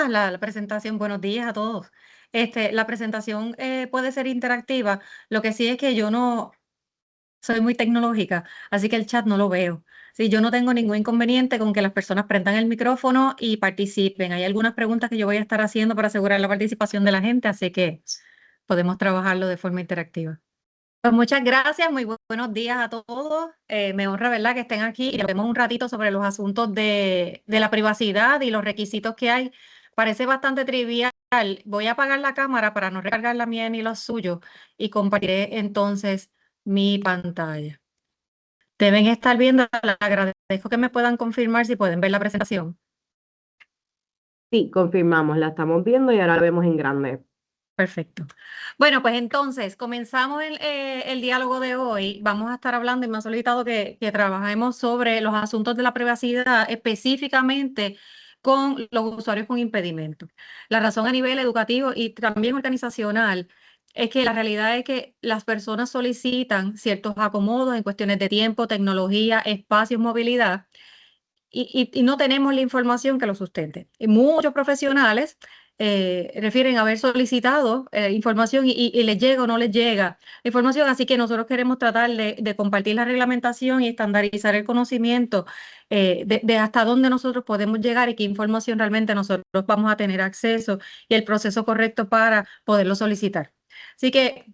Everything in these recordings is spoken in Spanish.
la presentación, buenos días a todos. La presentación puede ser interactiva. Lo que sí es que yo no soy muy tecnológica, así que el chat no lo veo. Sí, yo no tengo ningún inconveniente con que las personas prendan el micrófono y participen. Hay algunas preguntas que yo voy a estar haciendo para asegurar la participación de la gente, así que podemos trabajarlo de forma interactiva. Pues muchas gracias, muy buenos días a todos. Me honra, ¿verdad?, que estén aquí y hablemos un ratito sobre los asuntos de la privacidad y los requisitos que hay. Parece bastante trivial. Voy a apagar la cámara para no recargar la mía ni los suyos y compartiré entonces mi pantalla. Deben estar viendo, les agradezco que me puedan confirmar si pueden ver la presentación. Sí, confirmamos, la estamos viendo y ahora la vemos en grande. Perfecto. Bueno, pues entonces comenzamos el diálogo de hoy. Vamos a estar hablando y me han solicitado que trabajemos sobre los asuntos de la privacidad, específicamente con los usuarios con impedimentos. La razón a nivel educativo y también organizacional es que la realidad es que las personas solicitan ciertos acomodos en cuestiones de tiempo, tecnología, espacios, movilidad, y no tenemos la información que lo sustente. Y muchos profesionales refieren a haber solicitado información y les llega o no les llega la información, así que nosotros queremos tratar de compartir la reglamentación y estandarizar el conocimiento de hasta dónde nosotros podemos llegar y qué información realmente nosotros vamos a tener acceso y el proceso correcto para poderlo solicitar. Así que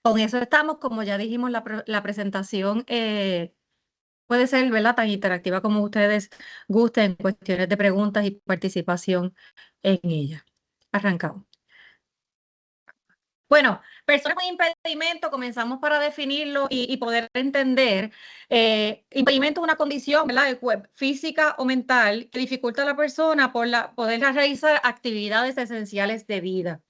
con eso estamos, como ya dijimos, la presentación puede ser, ¿verdad?, tan interactiva como ustedes gusten en cuestiones de preguntas y participación en ella. Arrancamos. Bueno, personas con impedimento, comenzamos para definirlo y poder entender. Impedimento es una condición, ¿verdad?, física o mental que dificulta a la persona poder realizar actividades esenciales de vida.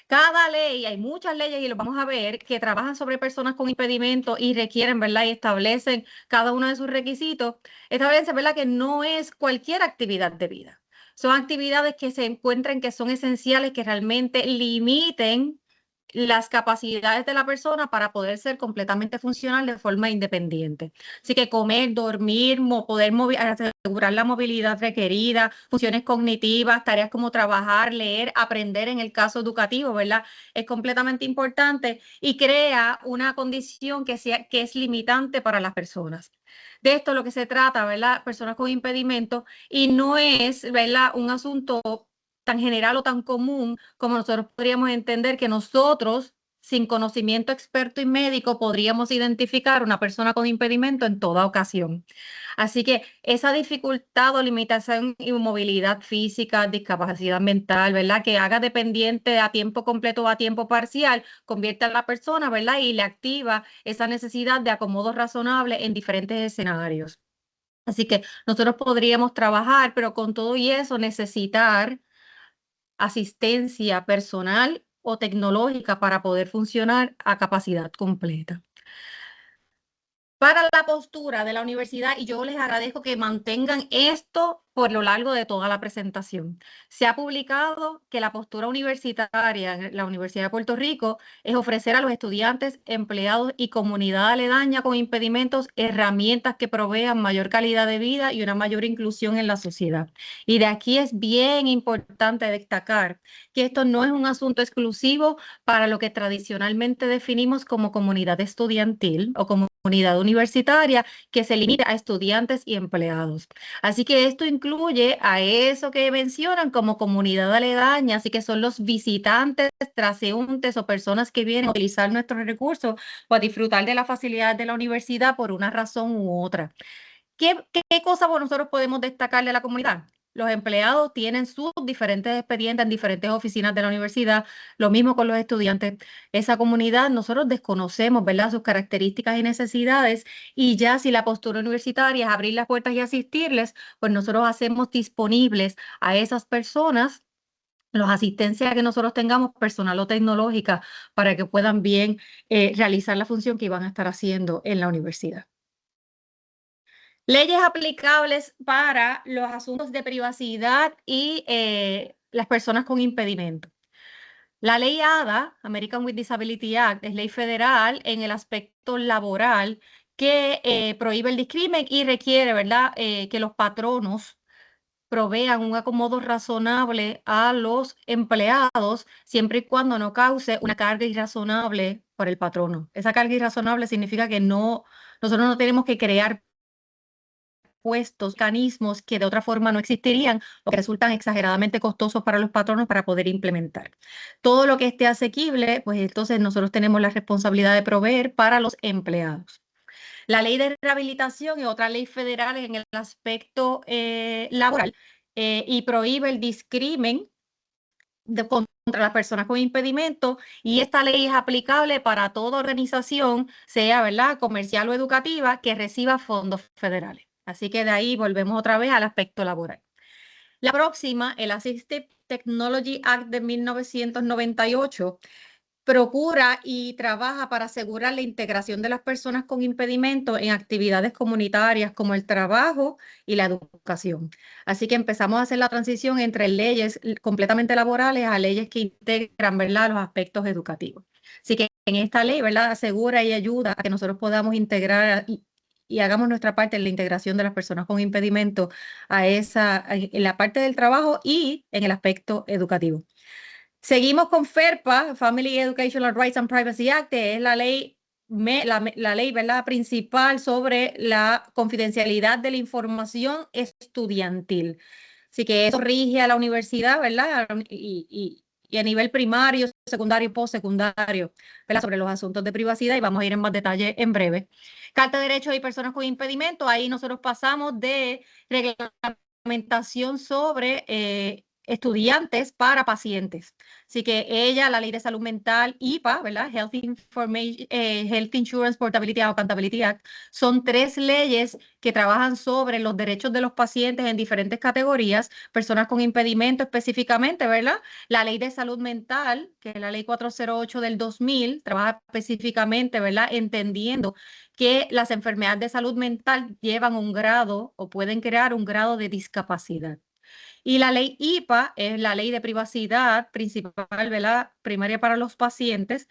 Cada ley, hay muchas leyes y lo vamos a ver, que trabajan sobre personas con impedimentos y requieren, ¿verdad?, y establecen cada uno de sus requisitos. Establecen, ¿verdad?, que no es cualquier actividad de vida. Son actividades que se encuentran que son esenciales, que realmente limiten las capacidades de la persona para poder ser completamente funcional de forma independiente. Así que comer, dormir, poder asegurar la movilidad requerida, funciones cognitivas, tareas como trabajar, leer, aprender en el caso educativo, ¿verdad? Es completamente importante y crea una condición que es limitante para las personas. De esto es lo que se trata, ¿verdad? Personas con impedimentos, y no es, ¿verdad?, un asunto tan general o tan común como nosotros podríamos entender que nosotros, sin conocimiento experto y médico, podríamos identificar una persona con impedimento en toda ocasión. Así que esa dificultad o limitación y movilidad física, discapacidad mental, ¿verdad?, que haga dependiente a tiempo completo o a tiempo parcial, convierte a la persona, ¿verdad?, y le activa esa necesidad de acomodo razonable en diferentes escenarios. Así que nosotros podríamos trabajar, pero con todo y eso necesitar asistencia personal o tecnológica para poder funcionar a capacidad completa. Para la postura de la universidad, y yo les agradezco que mantengan esto por lo largo de toda la presentación. Se ha publicado que la postura universitaria en la Universidad de Puerto Rico es ofrecer a los estudiantes, empleados y comunidad aledaña con impedimentos herramientas que provean mayor calidad de vida y una mayor inclusión en la sociedad. Y de aquí es bien importante destacar que esto no es un asunto exclusivo para lo que tradicionalmente definimos como comunidad estudiantil o como comunidad universitaria, que se limita a estudiantes y empleados. Así que esto incluye a eso que mencionan como comunidad aledaña, así que son los visitantes, transeúntes o personas que vienen a utilizar nuestros recursos o a disfrutar de las facilidades de la universidad por una razón u otra. ¿Qué cosas nosotros podemos destacar de la comunidad? Los empleados tienen sus diferentes expedientes en diferentes oficinas de la universidad, lo mismo con los estudiantes. Esa comunidad nosotros desconocemos, ¿verdad?, sus características y necesidades, y ya si la postura universitaria es abrir las puertas y asistirles, pues nosotros hacemos disponibles a esas personas las asistencias que nosotros tengamos, personal o tecnológica, para que puedan bien realizar la función que iban a estar haciendo en la universidad. Leyes aplicables para los asuntos de privacidad y las personas con impedimento. La ley ADA, American with Disability Act, es ley federal en el aspecto laboral que prohíbe el discrimen y requiere, ¿verdad?, que los patronos provean un acomodo razonable a los empleados, siempre y cuando no cause una carga irrazonable por el patrono. Esa carga irrazonable significa que nosotros no tenemos que crear puestos, mecanismos que de otra forma no existirían o que resultan exageradamente costosos para los patronos para poder implementar. Todo lo que esté asequible, pues entonces nosotros tenemos la responsabilidad de proveer para los empleados. La ley de rehabilitación es otra ley federal en el aspecto laboral y prohíbe el discrimen contra las personas con impedimento, y esta ley es aplicable para toda organización, sea ¿verdad? Comercial o educativa, que reciba fondos federales. Así que de ahí volvemos otra vez al aspecto laboral. La próxima, el Assistive Technology Act de 1998, procura y trabaja para asegurar la integración de las personas con impedimentos en actividades comunitarias como el trabajo y la educación. Así que empezamos a hacer la transición entre leyes completamente laborales a leyes que integran, ¿verdad?, los aspectos educativos. Así que en esta ley, ¿verdad?, asegura y ayuda a que nosotros podamos integrar y hagamos nuestra parte en la integración de las personas con impedimentos en la parte del trabajo y en el aspecto educativo. Seguimos con FERPA, Family Educational Rights and Privacy Act, que es la ley, la ley, ¿verdad?, principal sobre la confidencialidad de la información estudiantil. Así que eso rige a la universidad, ¿verdad? Y a nivel primario, secundario y postsecundario, ¿verdad?, sobre los asuntos de privacidad, y vamos a ir en más detalle en breve. Carta de Derechos de Personas con Impedimento, ahí nosotros pasamos de reglamentación sobre estudiantes para pacientes. Así que la ley de salud mental, IPA, ¿verdad? Health Insurance Portability and Accountability Act, son 3 leyes que trabajan sobre los derechos de los pacientes en diferentes categorías, personas con impedimento específicamente, ¿verdad? La ley de salud mental, que es la ley 408 del 2000, trabaja específicamente, ¿verdad?, entendiendo que las enfermedades de salud mental llevan un grado o pueden crear un grado de discapacidad. Y la ley IPA es la ley de privacidad principal, ¿verdad?, primaria para los pacientes.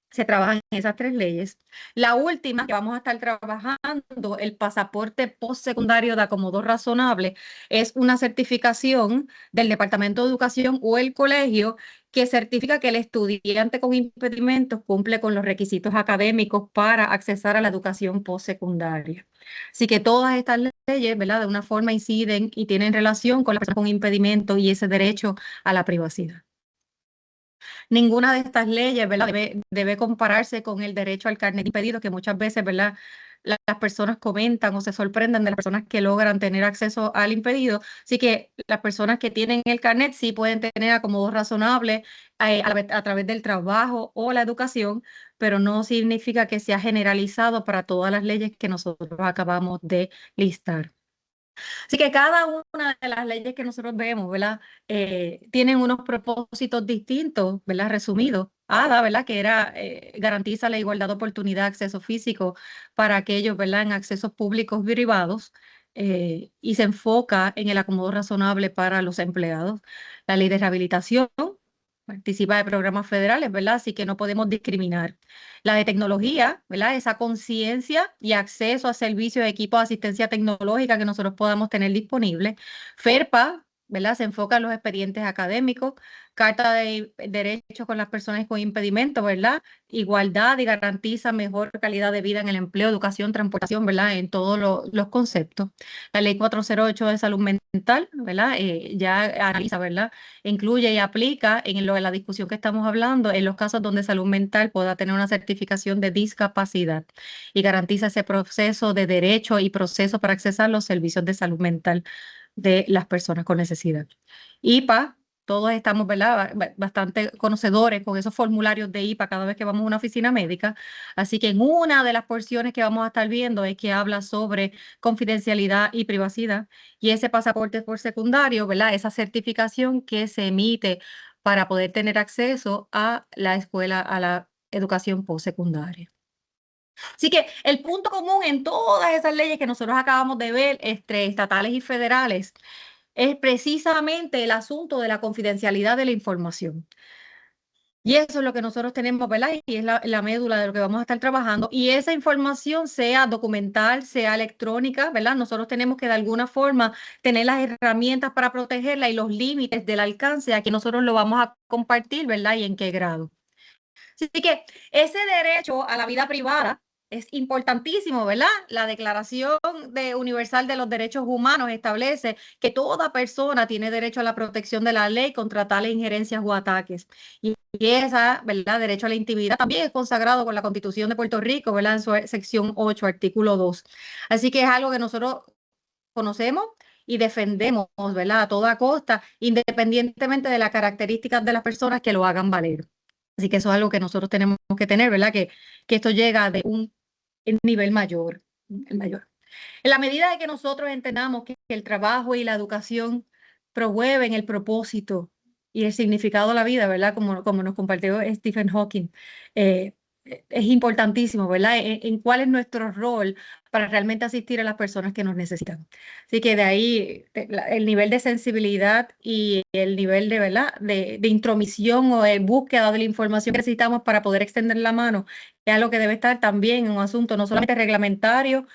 Se trabajan en esas 3 leyes. La última que vamos a estar trabajando, el pasaporte postsecundario de acomodo razonable, es una certificación del Departamento de Educación o el colegio que certifica que el estudiante con impedimentos cumple con los requisitos académicos para accesar a la educación postsecundaria. Así que todas estas leyes, ¿verdad?, de una forma inciden y tienen relación con las personas con impedimento y ese derecho a la privacidad. Ninguna de estas leyes, ¿verdad?, debe compararse con el derecho al carnet de impedido, que muchas veces, ¿verdad?, las personas comentan o se sorprenden de las personas que logran tener acceso al impedido. Así que las personas que tienen el carnet sí pueden tener acomodo razonable a través del trabajo o la educación, pero no significa que sea generalizado para todas las leyes que nosotros acabamos de listar. Así que cada una de las leyes que nosotros vemos, ¿verdad?, tienen unos propósitos distintos, ¿verdad?, resumidos. ADA, ¿verdad?, que garantiza la igualdad de oportunidad, acceso físico para aquellos, ¿verdad?, en accesos públicos y privados, y se enfoca en el acomodo razonable para los empleados. La ley de rehabilitación participa de programas federales, ¿verdad?, así que no podemos discriminar. La de tecnología, ¿verdad?, esa conciencia y acceso a servicios de equipos de asistencia tecnológica que nosotros podamos tener disponibles. FERPA, ¿verdad?, se enfoca en los expedientes académicos. Carta de Derechos con las personas con impedimento, ¿verdad?, igualdad y garantiza mejor calidad de vida en el empleo, educación, transportación, ¿verdad?, en todos los conceptos. La ley 408 de salud mental, ¿verdad?, ya analiza, ¿verdad?, incluye y aplica en la discusión que estamos hablando en los casos donde salud mental pueda tener una certificación de discapacidad y garantiza ese proceso de derecho y proceso para accesar los servicios de salud mental de las personas con necesidad. IPA, todos estamos, ¿verdad?, bastante conocedores con esos formularios de IPA cada vez que vamos a una oficina médica. Así que en una de las porciones que vamos a estar viendo es que habla sobre confidencialidad y privacidad, y ese pasaporte por secundario, ¿verdad?, esa certificación que se emite para poder tener acceso a la escuela, a la educación postsecundaria. Así que el punto común en todas esas leyes que nosotros acabamos de ver, estatales y federales, es precisamente el asunto de la confidencialidad de la información. Y eso es lo que nosotros tenemos, ¿verdad? Y es la médula de lo que vamos a estar trabajando. Y esa información, sea documental, sea electrónica, ¿verdad? Nosotros tenemos que de alguna forma tener las herramientas para protegerla y los límites del alcance. Aquí nosotros lo vamos a compartir, ¿verdad? Y en qué grado. Así que ese derecho a la vida privada es importantísimo, ¿verdad? La Declaración Universal de los Derechos Humanos establece que toda persona tiene derecho a la protección de la ley contra tales injerencias o ataques. Y esa, ¿verdad? Derecho a la intimidad también es consagrado por la Constitución de Puerto Rico, ¿verdad? En su sección 8, artículo 2. Así que es algo que nosotros conocemos y defendemos, ¿verdad? A toda costa, independientemente de las características de las personas que lo hagan valer. Así que eso es algo que nosotros tenemos que tener, ¿verdad? Que esto llega de un nivel mayor, el mayor. En la medida de que nosotros entendamos que el trabajo y la educación promueven el propósito y el significado de la vida, ¿verdad? Como nos compartió Stephen Hawking, eh, es importantísimo, ¿verdad? En cuál es nuestro rol para realmente asistir a las personas que nos necesitan. Así que de ahí el nivel de sensibilidad y el nivel de, ¿verdad? De intromisión o de búsqueda de la información que necesitamos para poder extender la mano es algo que debe estar también en un asunto no solamente reglamentario,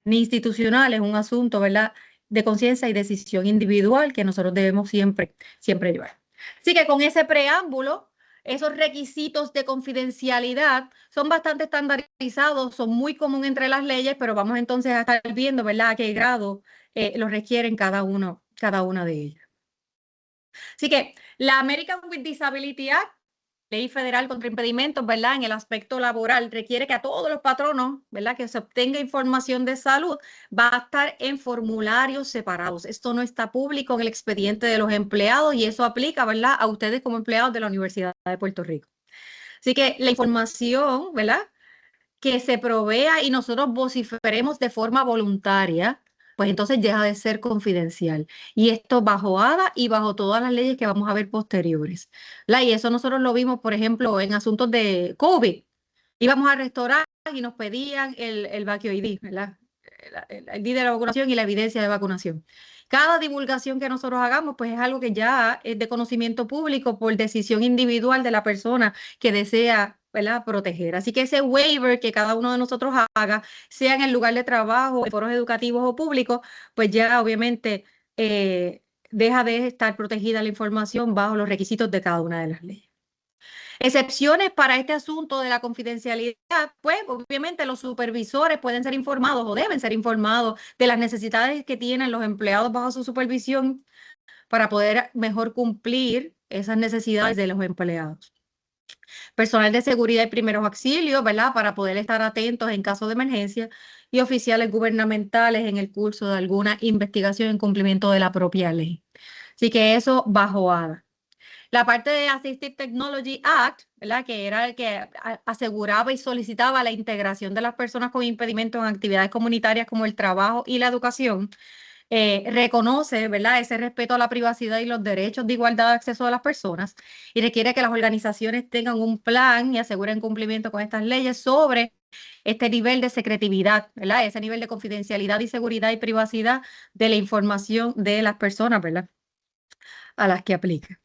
ni institucional, es un asunto, ¿verdad?, de conciencia y decisión individual que nosotros debemos siempre, siempre llevar. Así que con ese preámbulo, esos requisitos de confidencialidad son bastante estandarizados, son muy comunes entre las leyes, pero vamos entonces a estar viendo, ¿verdad?, a qué grado lo requieren cada una de ellas. Así que la American with Disability Act, ley federal contra impedimentos, ¿verdad? En el aspecto laboral, requiere que a todos los patronos, ¿verdad? Que se obtenga información de salud, va a estar en formularios separados. Esto no está público en el expediente de los empleados y eso aplica, ¿verdad? A ustedes como empleados de la Universidad de Puerto Rico. Así que la información, ¿verdad?, que se provea y nosotros vociferemos de forma voluntaria, pues entonces deja de ser confidencial. Y esto bajo ADA y bajo todas las leyes que vamos a ver posteriores. Y eso nosotros lo vimos, por ejemplo, en asuntos de COVID. Íbamos a restaurar y nos pedían el vacío ID, ¿verdad? El ID de la vacunación y la evidencia de vacunación. Cada divulgación que nosotros hagamos, pues es algo que ya es de conocimiento público por decisión individual de la persona que desea, ¿verdad?, proteger. Así que ese waiver que cada uno de nosotros haga, sea en el lugar de trabajo, en foros educativos o públicos, pues ya obviamente deja de estar protegida la información bajo los requisitos de cada una de las leyes. Excepciones para este asunto de la confidencialidad, pues obviamente los supervisores pueden ser informados o deben ser informados de las necesidades que tienen los empleados bajo su supervisión para poder mejor cumplir esas necesidades de los empleados. Personal de seguridad y primeros auxilios, ¿verdad? Para poder estar atentos en caso de emergencia y oficiales gubernamentales en el curso de alguna investigación en cumplimiento de la propia ley. Así que eso bajo ADA. La parte de Assistive Technology Act, ¿verdad?, que era el que aseguraba y solicitaba la integración de las personas con impedimentos en actividades comunitarias como el trabajo y la educación, reconoce, ¿verdad?, ese respeto a la privacidad y los derechos de igualdad de acceso de las personas y requiere que las organizaciones tengan un plan y aseguren cumplimiento con estas leyes sobre este nivel de secretividad, ¿verdad?, ese nivel de confidencialidad y seguridad y privacidad de la información de las personas, ¿verdad?, a las que aplica.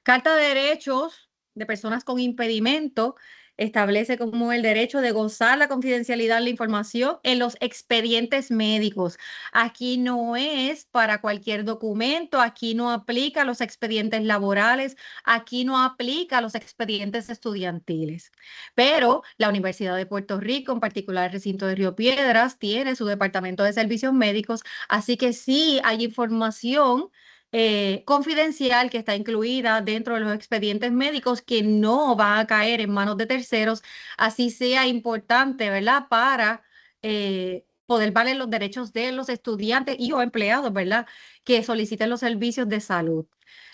Carta de Derechos de Personas con Impedimento establece como el derecho de gozar la confidencialidad de la información en los expedientes médicos. Aquí no es para cualquier documento, aquí no aplica a los expedientes laborales, aquí no aplica a los expedientes estudiantiles. Pero la Universidad de Puerto Rico, en particular el recinto de Río Piedras, tiene su departamento de servicios médicos, así que sí hay información confidencial que está incluida dentro de los expedientes médicos que no va a caer en manos de terceros, así sea importante, ¿verdad?, para poder valer los derechos de los estudiantes y o empleados, ¿verdad?, que soliciten los servicios de salud.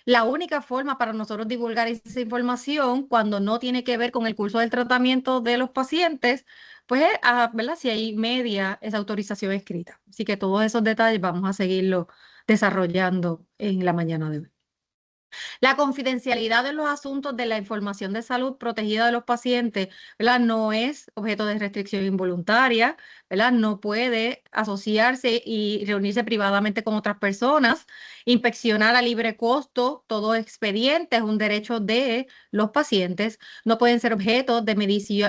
La única forma para nosotros divulgar esa información cuando no tiene que ver con el curso del tratamiento de los pacientes, pues es, ¿verdad?, si hay media esa autorización escrita. Así que todos esos detalles vamos a seguirlo desarrollando en la mañana de hoy. La confidencialidad de los asuntos de la información de salud protegida de los pacientes, ¿verdad? No es objeto de restricción involuntaria, ¿verdad? No puede asociarse y reunirse privadamente con otras personas, inspeccionar a libre costo todo expediente es un derecho de los pacientes, no pueden ser objeto de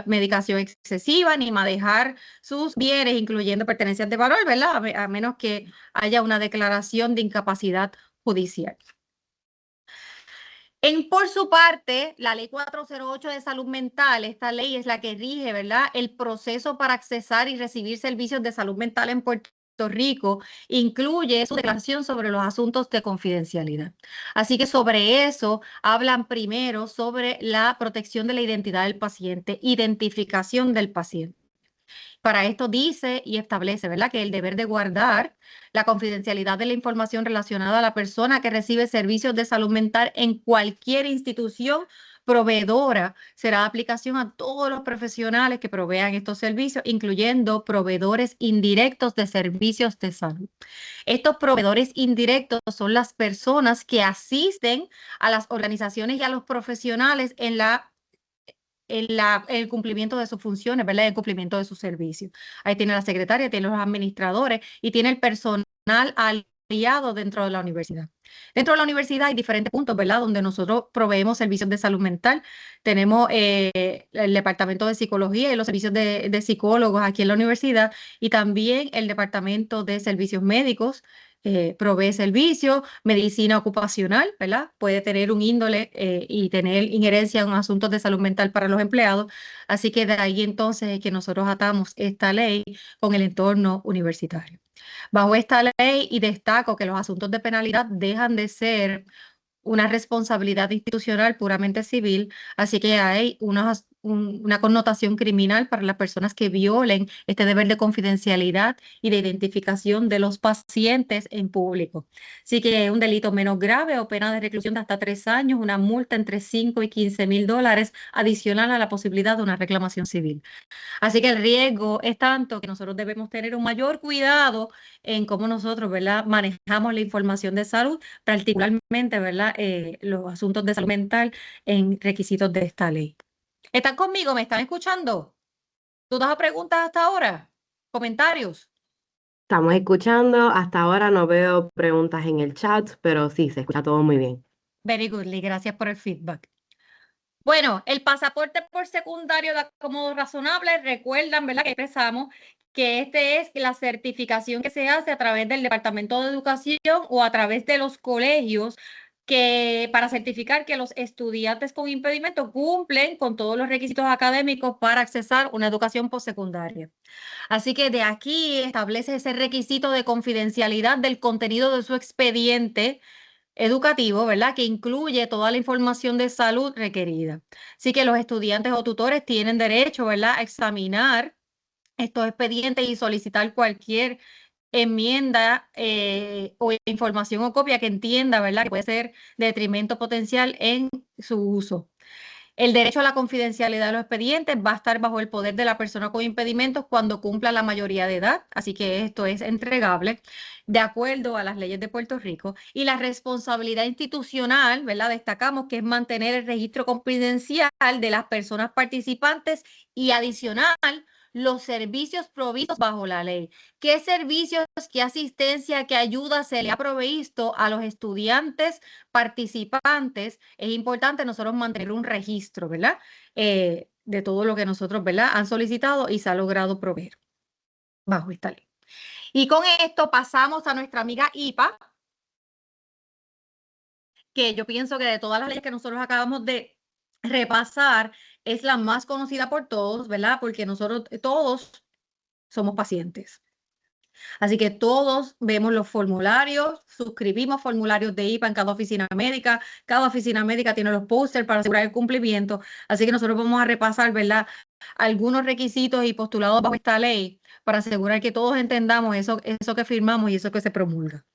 medicación excesiva ni manejar sus bienes, incluyendo pertenencias de valor, ¿verdad? A menos que haya una declaración de incapacidad judicial. Por su parte, la ley 408 de salud mental, esta ley es la que rige, ¿verdad?, el proceso para accesar y recibir servicios de salud mental en Puerto Rico, incluye su declaración sobre los asuntos de confidencialidad. Así que sobre eso hablan primero sobre la protección de la identidad del paciente, identificación del paciente. Para esto dice y establece, ¿verdad?, que el deber de guardar la confidencialidad de la información relacionada a la persona que recibe servicios de salud mental en cualquier institución proveedora será de aplicación a todos los profesionales que provean estos servicios, incluyendo proveedores indirectos de servicios de salud. Estos proveedores indirectos son las personas que asisten a las organizaciones y a los profesionales en el cumplimiento de sus funciones, ¿verdad? El cumplimiento de sus servicios. Ahí tiene la secretaria, tiene los administradores y tiene el personal aliado dentro de la universidad. Dentro de la universidad hay diferentes puntos, ¿verdad?, donde nosotros proveemos servicios de salud mental. Tenemos el departamento de psicología y los servicios de psicólogos aquí en la universidad y también el departamento de servicios médicos. Provee servicios, medicina ocupacional, ¿verdad? Puede tener un índole y tener injerencia en asuntos de salud mental para los empleados. Así que de ahí entonces es que nosotros atamos esta ley con el entorno universitario. Bajo esta ley, y destaco que los asuntos de penalidad dejan de ser una responsabilidad institucional puramente civil, así que hay una connotación criminal para las personas que violen este deber de confidencialidad y de identificación de los pacientes en público. Así que es un delito menos grave o pena de reclusión de hasta 3 años, una multa entre 5 y 15 mil dólares, adicional a la posibilidad de una reclamación civil. Así que el riesgo es tanto que nosotros debemos tener un mayor cuidado en cómo nosotros, ¿verdad?, manejamos la información de salud, particularmente, ¿verdad?, los asuntos de salud mental en requisitos de esta ley. ¿Están conmigo? ¿Me están escuchando? ¿Dudas o preguntas hasta ahora? ¿Comentarios? Estamos escuchando. Hasta ahora no veo preguntas en el chat, pero sí, se escucha todo muy bien. Very good, Lee. Gracias por el feedback. Bueno, el pasaporte por secundario de acomodo razonable, recuerdan, ¿verdad?, que expresamos que este es la certificación que se hace a través del Departamento de Educación o a través de los colegios para certificar que los estudiantes con impedimento cumplen con todos los requisitos académicos para accesar una educación postsecundaria. Así que de aquí establece ese requisito de confidencialidad del contenido de su expediente educativo, ¿verdad?, que incluye toda la información de salud requerida. Así que los estudiantes o tutores tienen derecho, ¿verdad?, a examinar estos expedientes y solicitar cualquier enmienda o información o copia que entienda, ¿verdad?, que puede ser de detrimento potencial en su uso. El derecho a la confidencialidad de los expedientes va a estar bajo el poder de la persona con impedimentos cuando cumpla la mayoría de edad, así que esto es entregable de acuerdo a las leyes de Puerto Rico. Y la responsabilidad institucional, ¿verdad?, destacamos que es mantener el registro confidencial de las personas participantes y adicional los servicios provistos bajo la ley. ¿Qué servicios, qué asistencia, qué ayuda se le ha provisto a los estudiantes participantes? Es importante nosotros mantener un registro, ¿verdad?, de todo lo que nosotros, ¿verdad?, han solicitado y se ha logrado proveer bajo esta ley. Y con esto pasamos a nuestra amiga IPA, que yo pienso que de todas las leyes que nosotros acabamos de repasar, es la más conocida por todos, ¿verdad?, porque nosotros todos somos pacientes. Así que todos vemos los formularios, suscribimos formularios de IPA en cada oficina médica tiene los pósters para asegurar el cumplimiento, así que nosotros vamos a repasar, ¿verdad?, algunos requisitos y postulados bajo esta ley para asegurar que todos entendamos eso que firmamos y eso que se promulga.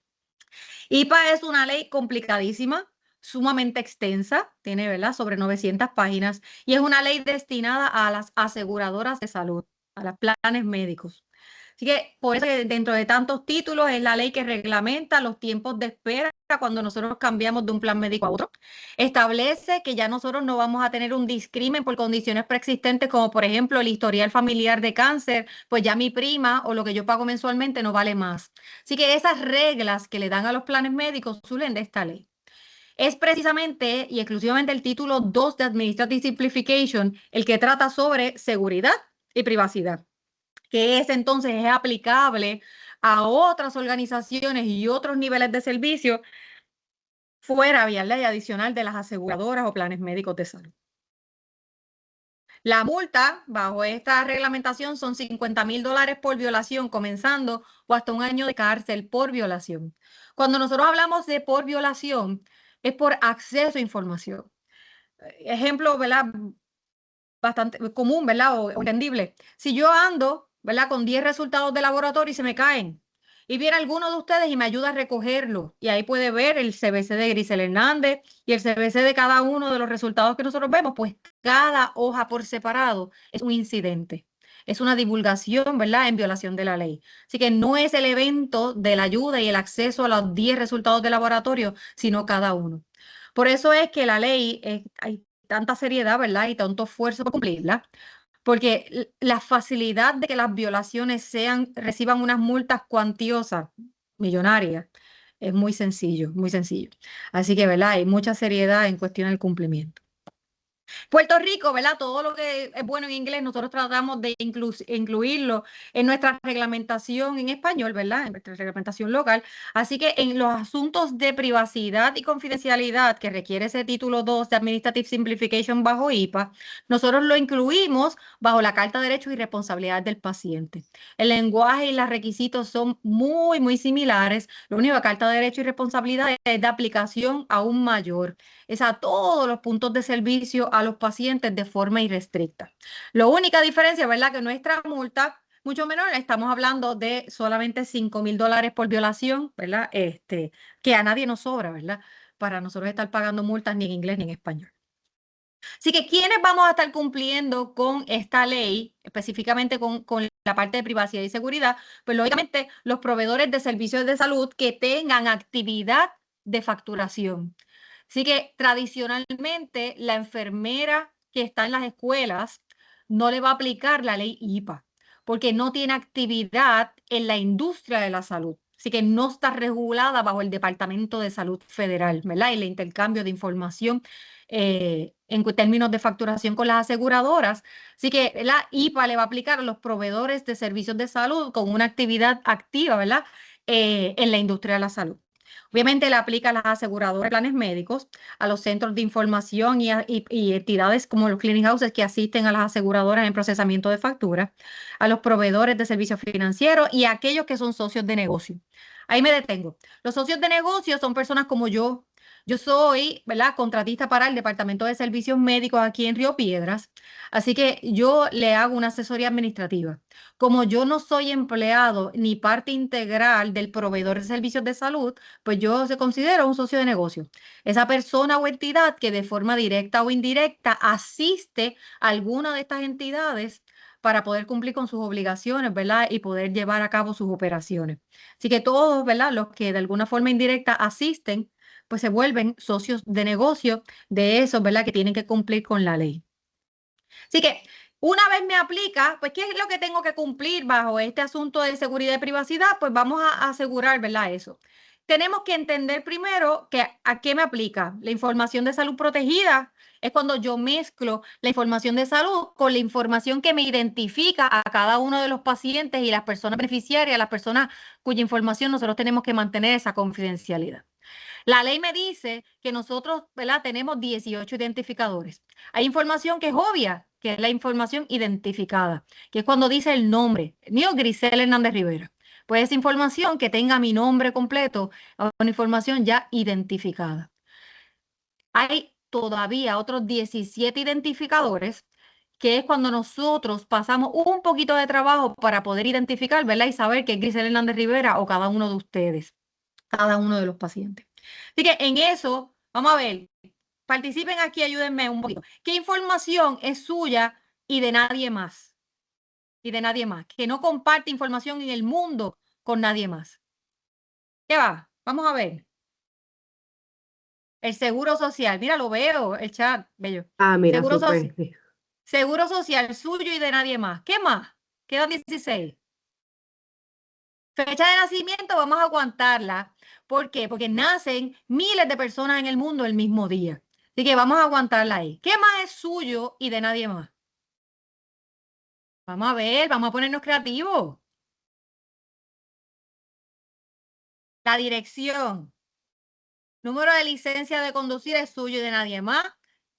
IPA es una ley complicadísima, sumamente extensa, tiene, ¿verdad?, sobre 900 páginas y es una ley destinada a las aseguradoras de salud, a los planes médicos. Así que por eso dentro de tantos títulos es la ley que reglamenta los tiempos de espera cuando nosotros cambiamos de un plan médico a otro. Establece que ya nosotros no vamos a tener un discrimen por condiciones preexistentes como por ejemplo el historial familiar de cáncer, pues ya mi prima o lo que yo pago mensualmente no vale más. Así que esas reglas que le dan a los planes médicos surgen de esta ley. Es precisamente y exclusivamente el título 2 de Administrative Simplification el que trata sobre seguridad y privacidad, que entonces es aplicable a otras organizaciones y otros niveles de servicio fuera vía ley adicional de las aseguradoras o planes médicos de salud. La multa bajo esta reglamentación son $50,000 por violación, comenzando o hasta 1 año de cárcel por violación. Cuando nosotros hablamos de por violación, es por acceso a información. Ejemplo, ¿verdad? Bastante común, ¿verdad? O entendible. Si yo ando, ¿verdad? Con 10 resultados de laboratorio y se me caen, y viene alguno de ustedes y me ayuda a recogerlo, y ahí puede ver el CBC de Grisel Hernández y el CBC de cada uno de los resultados que nosotros vemos, pues cada hoja por separado es un incidente. Es una divulgación, ¿verdad? En violación de la ley. Así que no es el evento de la ayuda y el acceso a los 10 resultados de laboratorio, sino cada uno. Por eso es que la ley, hay tanta seriedad, ¿verdad? Y tanto esfuerzo por cumplirla, porque la facilidad de que las violaciones reciban unas multas cuantiosas, millonarias, es muy sencillo, muy sencillo. Así que, ¿verdad? Hay mucha seriedad en cuestión del cumplimiento. Puerto Rico, ¿verdad? Todo lo que es bueno en inglés, nosotros tratamos de incluirlo en nuestra reglamentación en español, ¿verdad? En nuestra reglamentación local. Así que en los asuntos de privacidad y confidencialidad que requiere ese título 2 de Administrative Simplification bajo IPA, nosotros lo incluimos bajo la Carta de Derechos y Responsabilidades del paciente. El lenguaje y los requisitos son muy, muy similares. Lo único que la Carta de Derechos y Responsabilidades es de aplicación aún mayor. Es a todos los puntos de servicio a los pacientes de forma irrestricta. La única diferencia, ¿verdad? Que nuestra multa, mucho menor, estamos hablando de solamente $5,000 por violación, ¿verdad? Que a nadie nos sobra, ¿verdad? Para nosotros estar pagando multas ni en inglés ni en español. Así que, ¿quiénes vamos a estar cumpliendo con esta ley, específicamente con la parte de privacidad y seguridad? Pues, lógicamente, los proveedores de servicios de salud que tengan actividad de facturación. Así que, tradicionalmente, la enfermera que está en las escuelas no le va a aplicar la ley IPA, porque no tiene actividad en la industria de la salud. Así que no está regulada bajo el Departamento de Salud Federal, ¿verdad? Y el intercambio de información en términos de facturación con las aseguradoras. Así que la IPA le va a aplicar a los proveedores de servicios de salud con una actividad activa, ¿verdad? En la industria de la salud. Obviamente le aplica a las aseguradoras de planes médicos, a los centros de información y entidades como los clearing houses que asisten a las aseguradoras en procesamiento de facturas, a los proveedores de servicios financieros y a aquellos que son socios de negocio. Ahí me detengo. Los socios de negocio son personas como yo. Yo soy, ¿verdad?, contratista para el Departamento de Servicios Médicos aquí en Río Piedras, así que yo le hago una asesoría administrativa. Como yo no soy empleado ni parte integral del proveedor de servicios de salud, pues yo se considero un socio de negocio. Esa persona o entidad que de forma directa o indirecta asiste a alguna de estas entidades para poder cumplir con sus obligaciones, ¿verdad? Y poder llevar a cabo sus operaciones. Así que todos, ¿verdad? Los que de alguna forma indirecta asisten, pues se vuelven socios de negocio de esos, ¿verdad? Que tienen que cumplir con la ley. Así que una vez me aplica, pues, ¿qué es lo que tengo que cumplir bajo este asunto de seguridad y privacidad? Pues vamos a asegurar, ¿verdad? Eso. Tenemos que entender primero que a qué me aplica. La información de salud protegida es cuando yo mezclo la información de salud con la información que me identifica a cada uno de los pacientes y las personas beneficiarias, las personas cuya información nosotros tenemos que mantener esa confidencialidad. La ley me dice que nosotros, ¿verdad?, tenemos 18 identificadores. Hay información que es obvia, que es la información identificada, que es cuando dice el nombre, mío Grisel Hernández Rivera. Pues esa información que tenga mi nombre completo, una información ya identificada. Hay todavía otros 17 identificadores, que es cuando nosotros pasamos un poquito de trabajo para poder identificar, ¿verdad?, y saber que es Grisel Hernández Rivera o cada uno de ustedes, cada uno de los pacientes. Así que en eso, vamos a ver, participen aquí, ayúdenme un poquito. ¿Qué información es suya y de nadie más? y de nadie más, que no comparte información en el mundo con nadie más. ¿Qué va? Vamos a ver. El seguro social, mira, lo veo, el chat, bello. Ah, mira, Seguro, súper. Sí. seguro social suyo y de nadie más. ¿Qué más? Quedan 16. Fecha de nacimiento, vamos a aguantarla. ¿Por qué? Porque nacen miles de personas en el mundo el mismo día. Así que vamos a aguantarla ahí. ¿Qué más es suyo y de nadie más? Vamos a ver, vamos a ponernos creativos. La dirección. Número de licencia de conducir es suyo y de nadie más.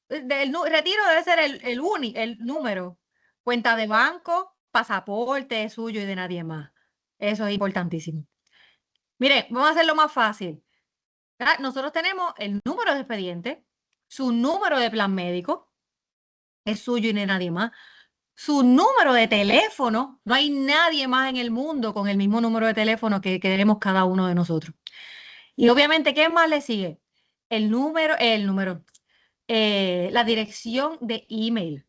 Retiro debe ser el número. Cuenta de banco, pasaporte es suyo y de nadie más. Eso es importantísimo. Mire, vamos a hacerlo más fácil. Nosotros tenemos el número de expediente, su número de plan médico, es suyo y de nadie más. Su número de teléfono, no hay nadie más en el mundo con el mismo número de teléfono que tenemos cada uno de nosotros. Y obviamente, ¿qué más le sigue? La dirección de email.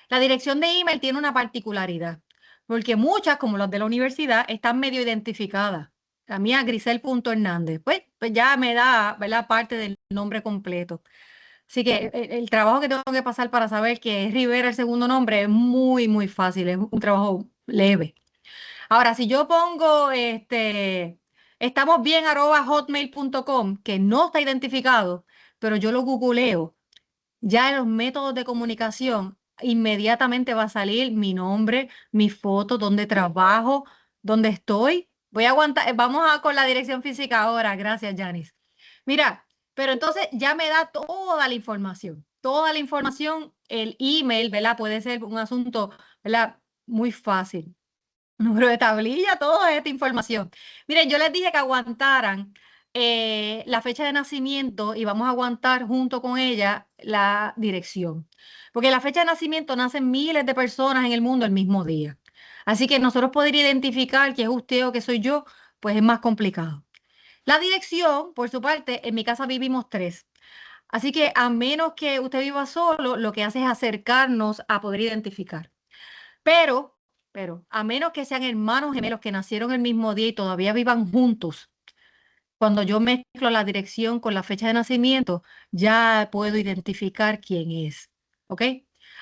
La dirección de email tiene una particularidad, porque muchas, como las de la universidad, están medio identificadas. La mía, Grisel.Hernández, pues ya me da, ¿verdad?, parte del nombre completo. Así que el trabajo que tengo que pasar para saber que es Rivera el segundo nombre es muy, muy fácil, es un trabajo leve. Ahora, si yo pongo estamos bien @hotmail.com, que no está identificado, pero yo lo googleo, ya en los métodos de comunicación, inmediatamente va a salir mi nombre, mi foto, dónde trabajo, dónde estoy. Voy a aguantar, con la dirección física ahora. Gracias, Janice. Mira, pero entonces ya me da toda la información. Toda la información, el email, ¿verdad? Puede ser un asunto, ¿verdad?, muy fácil. Número de tablilla, toda esta información. Miren, yo les dije que aguantaran la fecha de nacimiento y vamos a aguantar junto con ella la dirección. Porque la fecha de nacimiento nacen miles de personas en el mundo el mismo día. Así que nosotros poder identificar que es usted o que soy yo, pues es más complicado. La dirección, por su parte, en mi casa vivimos tres. Así que a menos que usted viva solo, lo que hace es acercarnos a poder identificar. Pero, a menos que sean hermanos gemelos que nacieron el mismo día y todavía vivan juntos, cuando yo mezclo la dirección con la fecha de nacimiento, ya puedo identificar quién es. ¿Ok?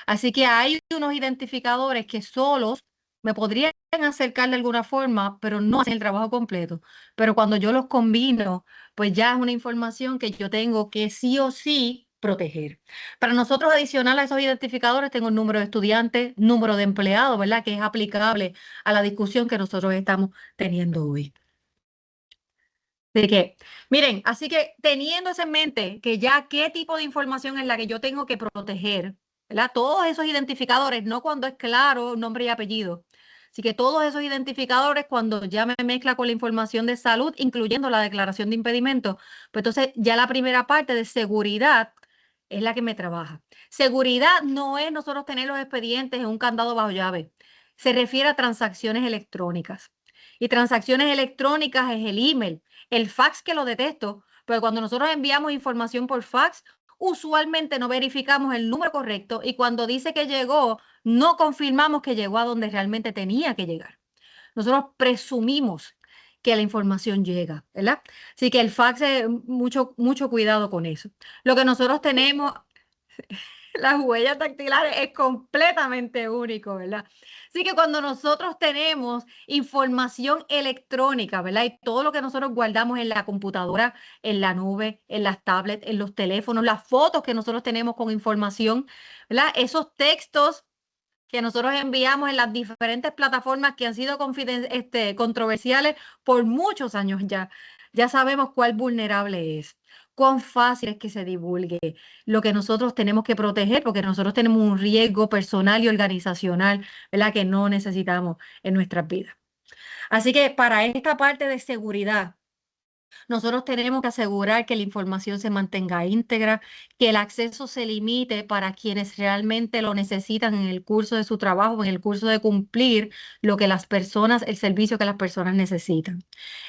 Así que hay unos identificadores que solos me podrían acercar de alguna forma, pero no hacen el trabajo completo. Pero cuando yo los combino, pues ya es una información que yo tengo que sí o sí proteger. Para nosotros, adicional a esos identificadores, tengo el número de estudiantes, número de empleados, ¿verdad?, que es aplicable a la discusión que nosotros estamos teniendo hoy. De que, miren, así que teniendo eso en mente, que ya qué tipo de información es la que yo tengo que proteger, ¿verdad? Todos esos identificadores, no cuando es claro nombre y apellido. Así que todos esos identificadores, cuando ya me mezcla con la información de salud, incluyendo la declaración de impedimento, pues entonces ya la primera parte de seguridad es la que me trabaja. Seguridad no es nosotros tener los expedientes en un candado bajo llave. Se refiere a transacciones electrónicas. Y transacciones electrónicas es el email, el fax, que lo detesto, pero cuando nosotros enviamos información por fax, usualmente no verificamos el número correcto y cuando dice que llegó, no confirmamos que llegó a donde realmente tenía que llegar. Nosotros presumimos que la información llega, ¿verdad? Así que el fax, mucho, mucho cuidado con eso. Lo que nosotros tenemos, las huellas dactilares, es completamente único, ¿verdad? Así que cuando nosotros tenemos información electrónica, ¿verdad? Y todo lo que nosotros guardamos en la computadora, en la nube, en las tablets, en los teléfonos, las fotos que nosotros tenemos con información, ¿verdad? Esos textos que nosotros enviamos en las diferentes plataformas que han sido controversiales por muchos años ya. Ya sabemos cuál vulnerable es, cuán fácil es que se divulgue, lo que nosotros tenemos que proteger, porque nosotros tenemos un riesgo personal y organizacional, ¿verdad?, que no necesitamos en nuestras vidas. Así que para esta parte de seguridad, Nosotros tenemos que asegurar que la información se mantenga íntegra, que el acceso se limite para quienes realmente lo necesitan en el curso de su trabajo, en el curso de cumplir lo que las personas, el servicio que las personas necesitan.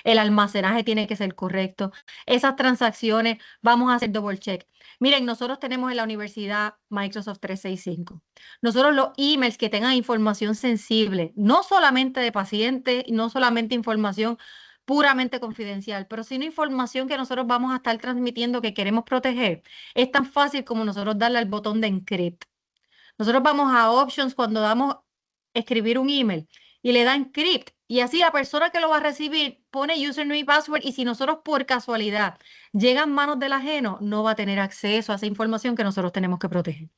El almacenaje tiene que ser correcto. Esas transacciones, vamos a hacer double check. Miren, nosotros tenemos en la universidad Microsoft 365. Nosotros los emails que tengan información sensible, no solamente de pacientes, no solamente información puramente confidencial, pero sino información que nosotros vamos a estar transmitiendo que queremos proteger. Es tan fácil como nosotros darle al botón de encrypt. Nosotros vamos a options cuando damos escribir un email y le da encrypt. Y así la persona que lo va a recibir pone username y password y si nosotros por casualidad llega en manos del ajeno, no va a tener acceso a esa información que nosotros tenemos que proteger.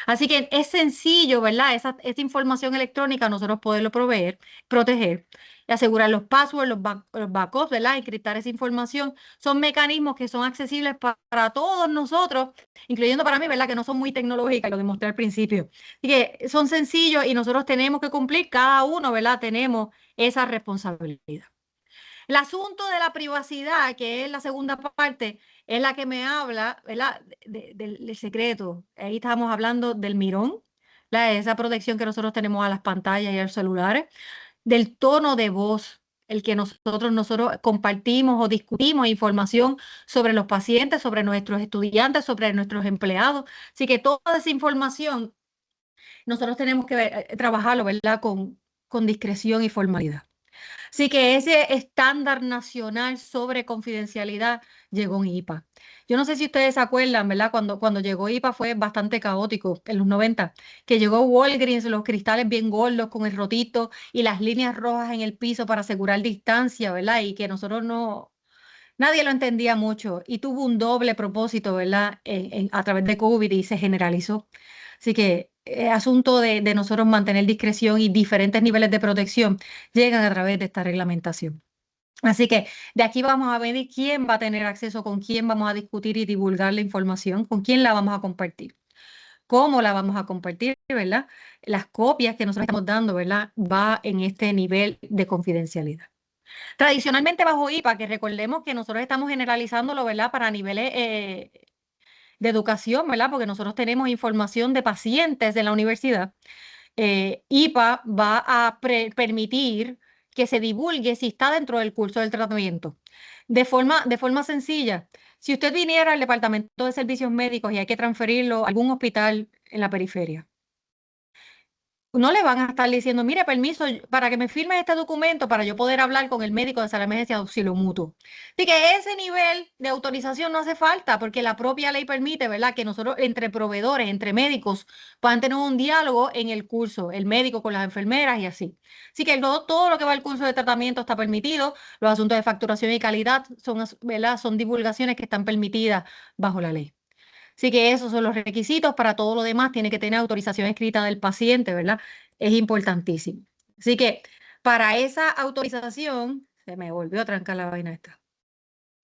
Así que es sencillo, ¿verdad? Esa información electrónica nosotros poderlo proteger y asegurar los passwords, los backups, ¿verdad? Encriptar esa información. Son mecanismos que son accesibles para todos nosotros, incluyendo para mí, ¿verdad? Que no son muy tecnológicas, lo demostré al principio. Así que son sencillos y nosotros tenemos que cumplir, cada uno, ¿verdad? Tenemos esa responsabilidad. El asunto de la privacidad, que es la segunda parte, es la que me habla, ¿verdad? Del secreto. Ahí estamos hablando del mirón, esa protección que nosotros tenemos a las pantallas y a los celulares, del tono de voz, el que nosotros compartimos o discutimos información sobre los pacientes, sobre nuestros estudiantes, sobre nuestros empleados. Así que toda esa información nosotros tenemos que trabajarlo, ¿verdad? Con discreción y formalidad. Así que ese estándar nacional sobre confidencialidad llegó en IPA. Yo no sé si ustedes se acuerdan, ¿verdad? Cuando llegó IPA fue bastante caótico en los 90, que llegó Walgreens, los cristales bien gordos con el rotito y las líneas rojas en el piso para asegurar distancia, ¿verdad? Y que nosotros nadie lo entendía mucho y tuvo un doble propósito, ¿verdad? A través de COVID y se generalizó. Así que asunto de nosotros mantener discreción y diferentes niveles de protección llegan a través de esta reglamentación. Así que de aquí vamos a ver quién va a tener acceso, con quién vamos a discutir y divulgar la información, con quién la vamos a compartir, cómo la vamos a compartir, ¿verdad? Las copias que nosotros estamos dando, ¿verdad? Va en este nivel de confidencialidad. Tradicionalmente bajo IPA, que recordemos que nosotros estamos generalizándolo, ¿verdad? Para niveles de educación, ¿verdad? Porque nosotros tenemos información de pacientes de la universidad. IPA va a permitir que se divulgue si está dentro del curso del tratamiento. De forma sencilla, si usted viniera al Departamento de Servicios Médicos y hay que transferirlo a algún hospital en la periferia, no le van a estar diciendo, mire, permiso para que me firme este documento para yo poder hablar con el médico de sala de emergencia de auxilio mutuo. Así que ese nivel de autorización no hace falta porque la propia ley permite, ¿verdad? Que nosotros entre proveedores, entre médicos, puedan tener un diálogo en el curso, el médico con las enfermeras y así. Así que todo lo que va al curso de tratamiento está permitido. Los asuntos de facturación y calidad son, ¿verdad? Son divulgaciones que están permitidas bajo la ley. Así que esos son los requisitos. Para todo lo demás tiene que tener autorización escrita del paciente, ¿verdad? Es importantísimo. Así que para esa autorización, se me volvió a trancar la vaina esta.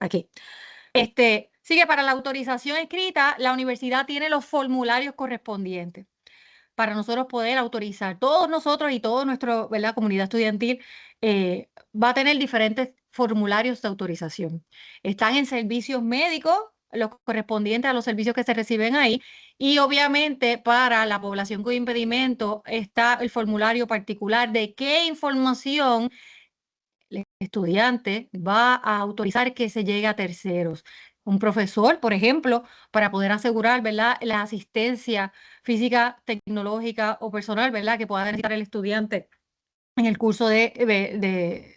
Aquí. Sí que para la autorización escrita, la universidad tiene los formularios correspondientes para nosotros poder autorizar. Todos nosotros y toda nuestra, ¿verdad? Comunidad estudiantil va a tener diferentes formularios de autorización. Están en servicios médicos, los correspondientes a los servicios que se reciben ahí, y obviamente para la población con impedimento está el formulario particular de qué información el estudiante va a autorizar que se llegue a terceros. Un profesor, por ejemplo, para poder asegurar, ¿verdad?, la asistencia física, tecnológica o personal, ¿verdad?, que pueda necesitar el estudiante en el curso de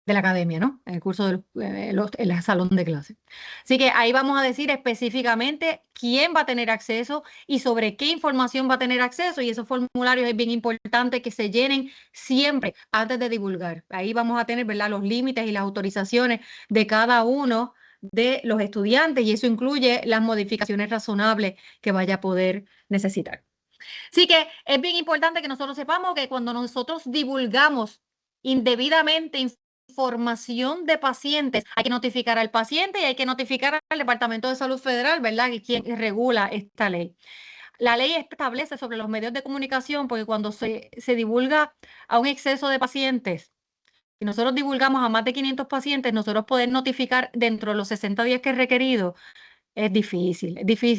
la academia, ¿no? En el curso en el salón de clase. Así que ahí vamos a decir específicamente quién va a tener acceso y sobre qué información va a tener acceso, y esos formularios es bien importante que se llenen siempre antes de divulgar. Ahí vamos a tener, ¿verdad?, los límites y las autorizaciones de cada uno de los estudiantes, y eso incluye las modificaciones razonables que vaya a poder necesitar. Así que es bien importante que nosotros sepamos que cuando nosotros divulgamos indebidamente información de pacientes, hay que notificar al paciente y hay que notificar al Departamento de Salud Federal, ¿verdad?, que quien regula esta ley. La ley establece sobre los medios de comunicación, porque cuando se divulga a un exceso de pacientes, y nosotros divulgamos a más de 500 pacientes, nosotros poder notificar dentro de los 60 días que es requerido, es difícil,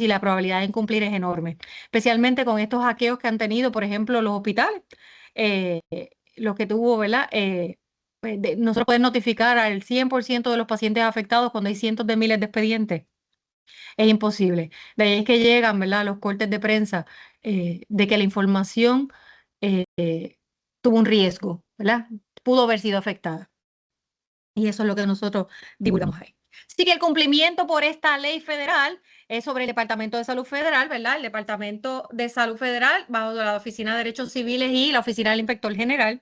la probabilidad de incumplir es enorme, especialmente con estos hackeos que han tenido, por ejemplo, los hospitales, eh, los que tuvo, ¿verdad? Pues, nosotros podemos notificar al 100% de los pacientes afectados cuando hay cientos de miles de expedientes. Es imposible. De ahí es que llegan, ¿verdad?, los cortes de prensa de que la información tuvo un riesgo, ¿verdad? Pudo haber sido afectada. Y eso es lo que nosotros divulgamos ahí. Así que el cumplimiento por esta ley federal es sobre el Departamento de Salud Federal, ¿verdad? El Departamento de Salud Federal, bajo la Oficina de Derechos Civiles y la Oficina del Inspector General,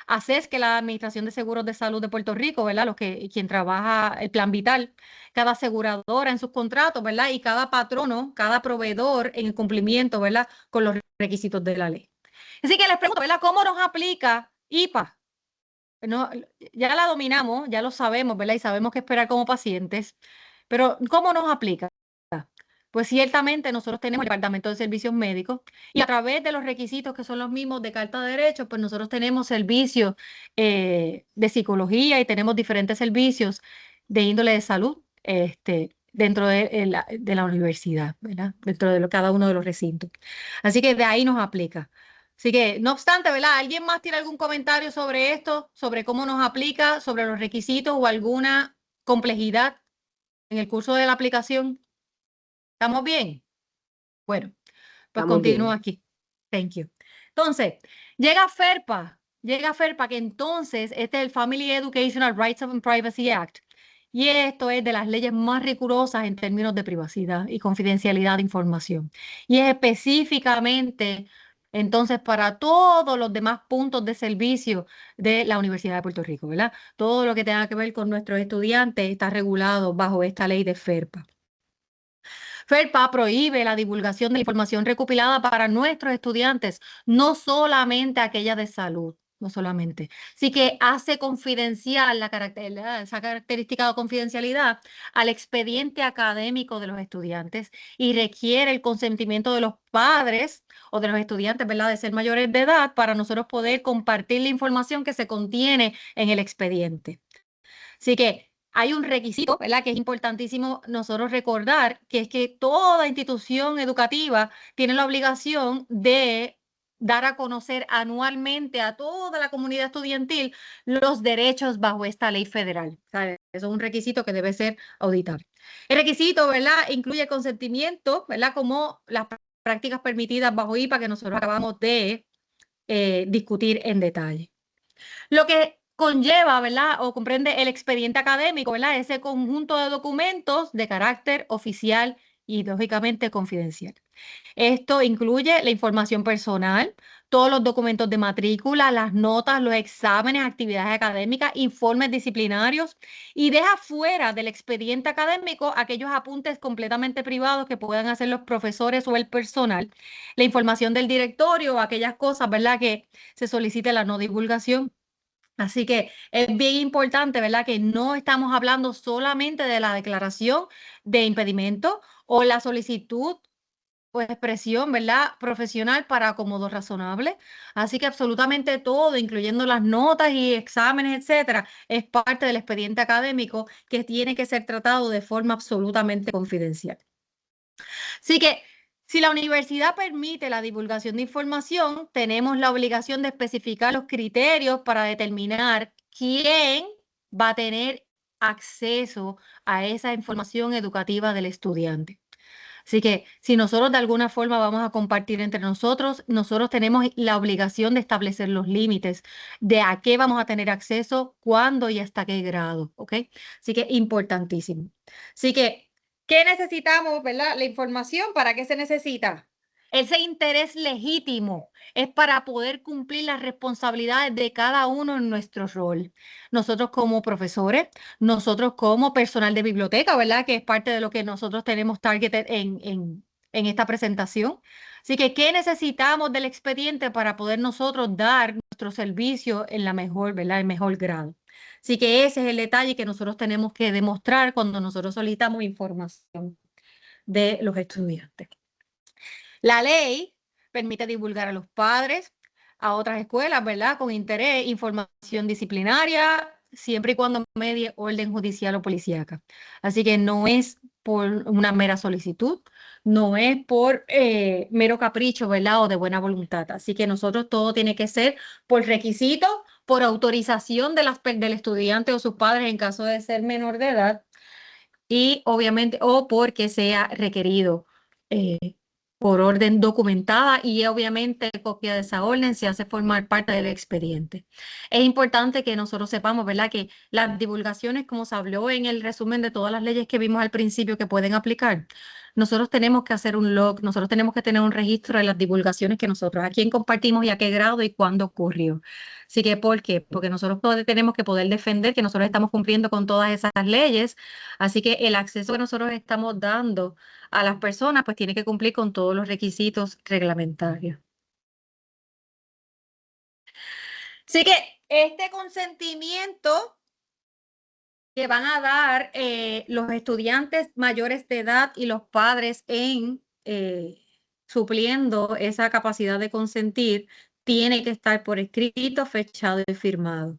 hace que la Administración de Seguros de Salud de Puerto Rico, ¿verdad? Quien trabaja el plan vital, cada aseguradora en sus contratos, ¿verdad? Y cada patrono, cada proveedor en el cumplimiento, ¿verdad? Con los requisitos de la ley. Así que les pregunto, ¿verdad? ¿Cómo nos aplica IPA? No, ya la dominamos, ya lo sabemos, ¿verdad? Y sabemos qué esperar como pacientes, pero ¿cómo nos aplica? Pues ciertamente nosotros tenemos el Departamento de Servicios Médicos y a través de los requisitos que son los mismos de Carta de Derechos, pues nosotros tenemos servicios de psicología y tenemos diferentes servicios de índole de salud dentro de la universidad, ¿verdad? Dentro de cada uno de los recintos. Así que de ahí nos aplica. Así que, no obstante, ¿verdad? ¿Alguien más tiene algún comentario sobre esto, sobre cómo nos aplica, sobre los requisitos o alguna complejidad en el curso de la aplicación? ¿Estamos bien? Bueno, pues Estamos continúo bien. aquí. Thank you. Entonces, llega FERPA, que entonces este es el Family Educational Rights and Privacy Act. Y esto es de las leyes más rigurosas en términos de privacidad y confidencialidad de información. Y es específicamente, entonces, para todos los demás puntos de servicio de la Universidad de Puerto Rico, ¿verdad? Todo lo que tenga que ver con nuestros estudiantes está regulado bajo esta ley de FERPA. FERPA prohíbe la divulgación de información recopilada para nuestros estudiantes, no solamente aquella de salud, no solamente. Así que hace confidencial esa característica de confidencialidad al expediente académico de los estudiantes y requiere el consentimiento de los padres o de los estudiantes, ¿verdad?, de ser mayores de edad para nosotros poder compartir la información que se contiene en el expediente. Así que hay un requisito, ¿verdad?, que es importantísimo nosotros recordar, que es que toda institución educativa tiene la obligación de dar a conocer anualmente a toda la comunidad estudiantil los derechos bajo esta ley federal. ¿Sabe? Eso es un requisito que debe ser auditable. El requisito, ¿verdad?, incluye consentimiento, ¿verdad?, como las prácticas permitidas bajo IPA que nosotros acabamos de discutir en detalle. Lo que conlleva, ¿verdad?, o comprende el expediente académico, ¿verdad?, ese conjunto de documentos de carácter oficial y lógicamente confidencial. Esto incluye la información personal, todos los documentos de matrícula, las notas, los exámenes, actividades académicas, informes disciplinarios y deja fuera del expediente académico aquellos apuntes completamente privados que puedan hacer los profesores o el personal, la información del directorio, aquellas cosas, ¿verdad?, que se solicite la no divulgación. Así que es bien importante, ¿verdad?, que no estamos hablando solamente de la declaración de impedimento o la solicitud o expresión, ¿verdad?, profesional para acomodo razonable. Así que absolutamente todo, incluyendo las notas y exámenes, etcétera, es parte del expediente académico que tiene que ser tratado de forma absolutamente confidencial. Así que si la universidad permite la divulgación de información, tenemos la obligación de especificar los criterios para determinar quién va a tener acceso a esa información educativa del estudiante. Así que si nosotros de alguna forma vamos a compartir entre nosotros, nosotros tenemos la obligación de establecer los límites de a qué vamos a tener acceso, cuándo y hasta qué grado, ¿ok? Así que importantísimo. Así que, ¿qué necesitamos, verdad? La información, ¿para qué se necesita? Ese interés legítimo es para poder cumplir las responsabilidades de cada uno en nuestro rol. Nosotros como profesores, nosotros como personal de biblioteca, ¿verdad?, que es parte de lo que nosotros tenemos targeted en esta presentación. Así que, ¿qué necesitamos del expediente para poder nosotros dar nuestro servicio en la mejor, ¿verdad?, en mejor grado? Así que ese es el detalle que nosotros tenemos que demostrar cuando nosotros solicitamos información de los estudiantes. La ley permite divulgar a los padres, a otras escuelas, ¿verdad? Con interés, información disciplinaria, siempre y cuando medie orden judicial o policíaca. Así que no es por una mera solicitud, no es por mero capricho, ¿verdad? O de buena voluntad. Así que nosotros todo tiene que ser por requisito, por autorización del estudiante o sus padres en caso de ser menor de edad y obviamente o porque sea requerido por orden documentada y obviamente copia de esa orden se hace formar parte del expediente. Es importante que nosotros sepamos, ¿verdad? Que las divulgaciones, como se habló en el resumen de todas las leyes que vimos al principio que pueden aplicar, nosotros tenemos que hacer un log, nosotros tenemos que tener un registro de las divulgaciones que nosotros, a quién compartimos y a qué grado y cuándo ocurrió. Así que, ¿por qué? Porque nosotros tenemos que poder defender que nosotros estamos cumpliendo con todas esas leyes. Así que el acceso que nosotros estamos dando a las personas, pues tiene que cumplir con todos los requisitos reglamentarios. Así que este consentimiento que van a dar los estudiantes mayores de edad y los padres en supliendo esa capacidad de consentir, tiene que estar por escrito, fechado y firmado.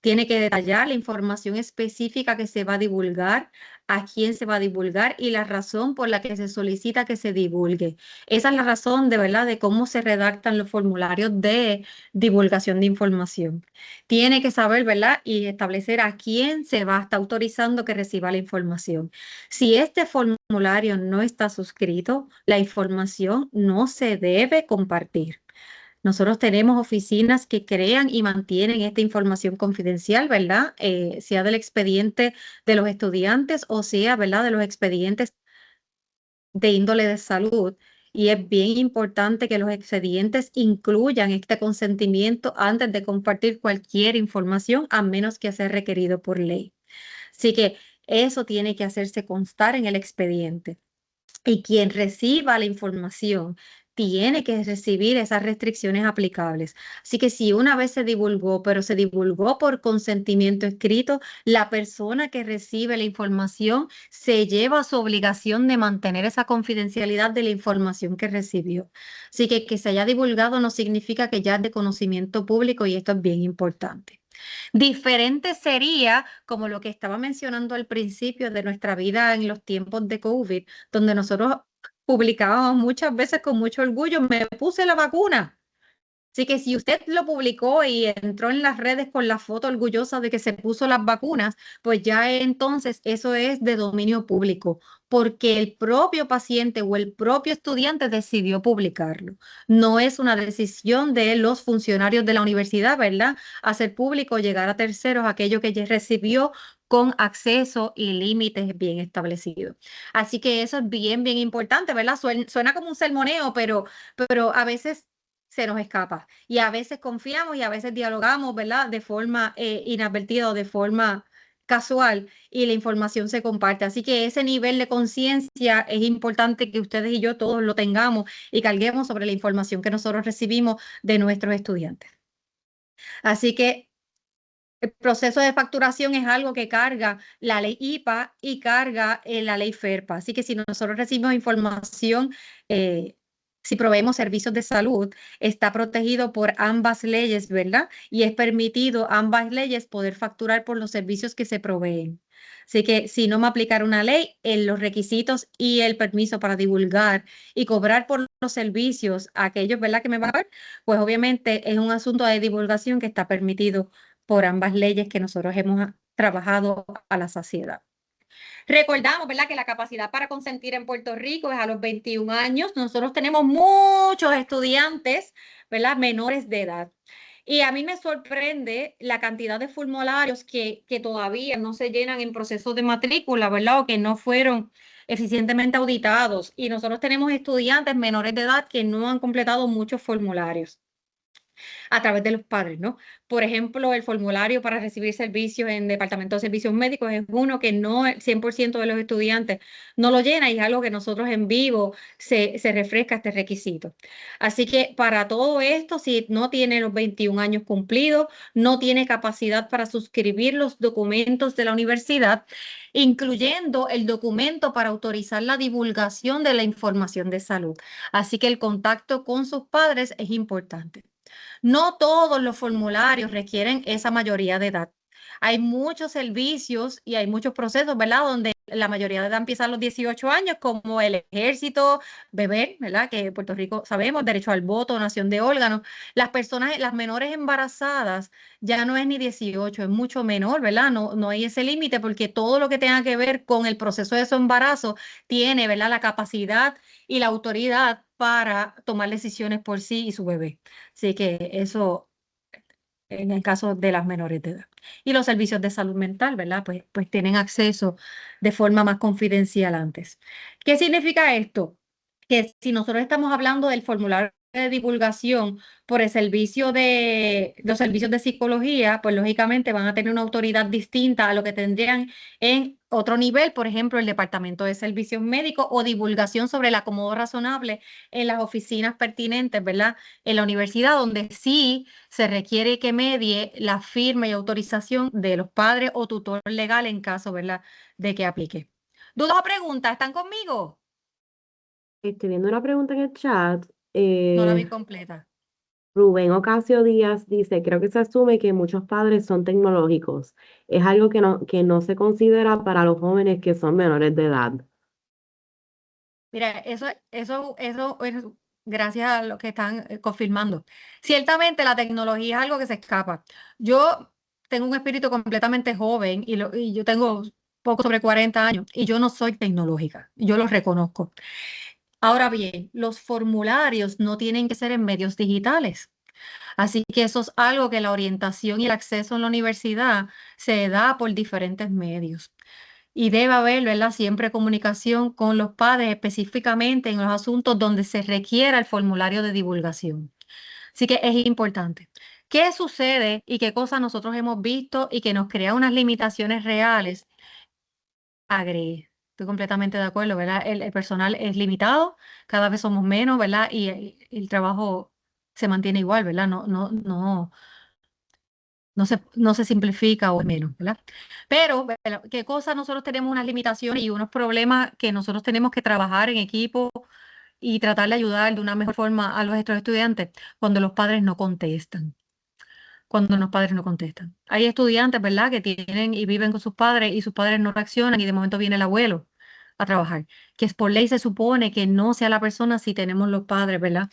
Tiene que detallar la información específica que se va a divulgar, a quién se va a divulgar y la razón por la que se solicita que se divulgue. Esa es la razón de verdad de cómo se redactan los formularios de divulgación de información. Tiene que saber, ¿verdad? Y establecer a quién se va a estar autorizando que reciba la información. Si este formulario no está suscrito, la información no se debe compartir. Nosotros tenemos oficinas que crean y mantienen esta información confidencial, ¿verdad? Sea del expediente de los estudiantes o sea, ¿verdad? De los expedientes de índole de salud. Y es bien importante que los expedientes incluyan este consentimiento antes de compartir cualquier información, a menos que sea requerido por ley. Así que eso tiene que hacerse constar en el expediente. Y quien reciba la información tiene que recibir esas restricciones aplicables. Así que si una vez se divulgó, pero se divulgó por consentimiento escrito, la persona que recibe la información se lleva su obligación de mantener esa confidencialidad de la información que recibió. Así que se haya divulgado no significa que ya es de conocimiento público y esto es bien importante. Diferente sería como lo que estaba mencionando al principio de nuestra vida en los tiempos de COVID, donde nosotros publicábamos muchas veces con mucho orgullo, me puse la vacuna. Así que si usted lo publicó y entró en las redes con la foto orgullosa de que se puso las vacunas, pues ya entonces eso es de dominio público, porque el propio paciente o el propio estudiante decidió publicarlo. No es una decisión de los funcionarios de la universidad, ¿verdad? Hacer público, llegar a terceros, aquello que ya recibió con acceso y límites bien establecidos. Así que eso es bien, bien importante, ¿verdad? Suena como un sermoneo, pero a veces se nos escapa y a veces confiamos y a veces dialogamos, ¿verdad? De forma inadvertida o de forma casual y la información se comparte. Así que ese nivel de conciencia es importante que ustedes y yo todos lo tengamos y carguemos sobre la información que nosotros recibimos de nuestros estudiantes. Así que el proceso de facturación es algo que carga la ley IPA y carga la ley FERPA. Así que si nosotros recibimos información, si proveemos servicios de salud, está protegido por ambas leyes, ¿verdad? Y es permitido ambas leyes poder facturar por los servicios que se proveen. Así que si no me aplicara una ley, en los requisitos y el permiso para divulgar y cobrar por los servicios a aquellos, ¿verdad? Que me van a dar, pues obviamente es un asunto de divulgación que está permitido por ambas leyes que nosotros hemos trabajado a la saciedad. Recordamos, ¿verdad?, que la capacidad para consentir en Puerto Rico es a los 21 años. Nosotros tenemos muchos estudiantes, ¿verdad?, menores de edad. Y a mí me sorprende la cantidad de formularios que todavía no se llenan en procesos de matrícula, ¿verdad?, o que no fueron eficientemente auditados. Y nosotros tenemos estudiantes menores de edad que no han completado muchos formularios a través de los padres, ¿no? Por ejemplo, el formulario para recibir servicios en Departamento de Servicios Médicos es uno que no el 100% de los estudiantes no lo llena y es algo que nosotros en vivo se refresca este requisito. Así que para todo esto, si no tiene los 21 años cumplidos, no tiene capacidad para suscribir los documentos de la universidad, incluyendo el documento para autorizar la divulgación de la información de salud. Así que el contacto con sus padres es importante. No todos los formularios requieren esa mayoría de edad. Hay muchos servicios y hay muchos procesos, ¿verdad? Donde la mayoría de edad empieza a los 18 años, como el ejército, beber, ¿verdad? Que en Puerto Rico sabemos, derecho al voto, donación de órganos. Las personas, las menores embarazadas, ya no es ni 18, es mucho menor, ¿verdad? No hay ese límite porque todo lo que tenga que ver con el proceso de su embarazo tiene, ¿verdad? La capacidad y la autoridad para tomar decisiones por sí y su bebé. Así que eso en el caso de las menores de edad. Y los servicios de salud mental, ¿verdad? Pues tienen acceso de forma más confidencial antes. ¿Qué significa esto? Que si nosotros estamos hablando del formulario de divulgación por el servicio de los servicios de psicología, pues lógicamente van a tener una autoridad distinta a lo que tendrían en otro nivel, por ejemplo, el Departamento de Servicios Médicos o divulgación sobre el acomodo razonable en las oficinas pertinentes, ¿verdad? En la universidad, donde sí se requiere que medie la firma y autorización de los padres o tutor legal en caso, ¿verdad?, de que aplique. ¿Dudas o preguntas? ¿Están conmigo? Estoy viendo una pregunta en el chat. No la vi completa. Rubén Ocasio Díaz dice, creo que se asume que muchos padres son tecnológicos. Es algo que no se considera para los jóvenes que son menores de edad. Mira, eso es gracias a lo que están confirmando. Ciertamente la tecnología es algo que se escapa. Yo tengo un espíritu completamente joven y yo tengo poco sobre 40 años y yo no soy tecnológica, yo lo reconozco. Ahora bien, los formularios no tienen que ser en medios digitales. Así que eso es algo que la orientación y el acceso en la universidad se da por diferentes medios. Y debe haber, ¿verdad?, siempre comunicación con los padres, específicamente en los asuntos donde se requiera el formulario de divulgación. Así que es importante. ¿Qué sucede y qué cosas nosotros hemos visto y que nos crea unas limitaciones reales? Agregué. Estoy completamente de acuerdo, ¿verdad? El personal es limitado, cada vez somos menos, ¿verdad? Y el trabajo se mantiene igual, ¿verdad? No se simplifica o es menos, ¿verdad? Pero, ¿verdad?, ¿qué cosas nosotros tenemos unas limitaciones y unos problemas que nosotros tenemos que trabajar en equipo y tratar de ayudar de una mejor forma a nuestros estudiantes cuando los padres no contestan? Cuando los padres no contestan. Hay estudiantes, ¿verdad?, que tienen y viven con sus padres y sus padres no reaccionan y de momento viene el abuelo a trabajar, que es por ley se supone que no sea la persona si tenemos los padres, ¿verdad?,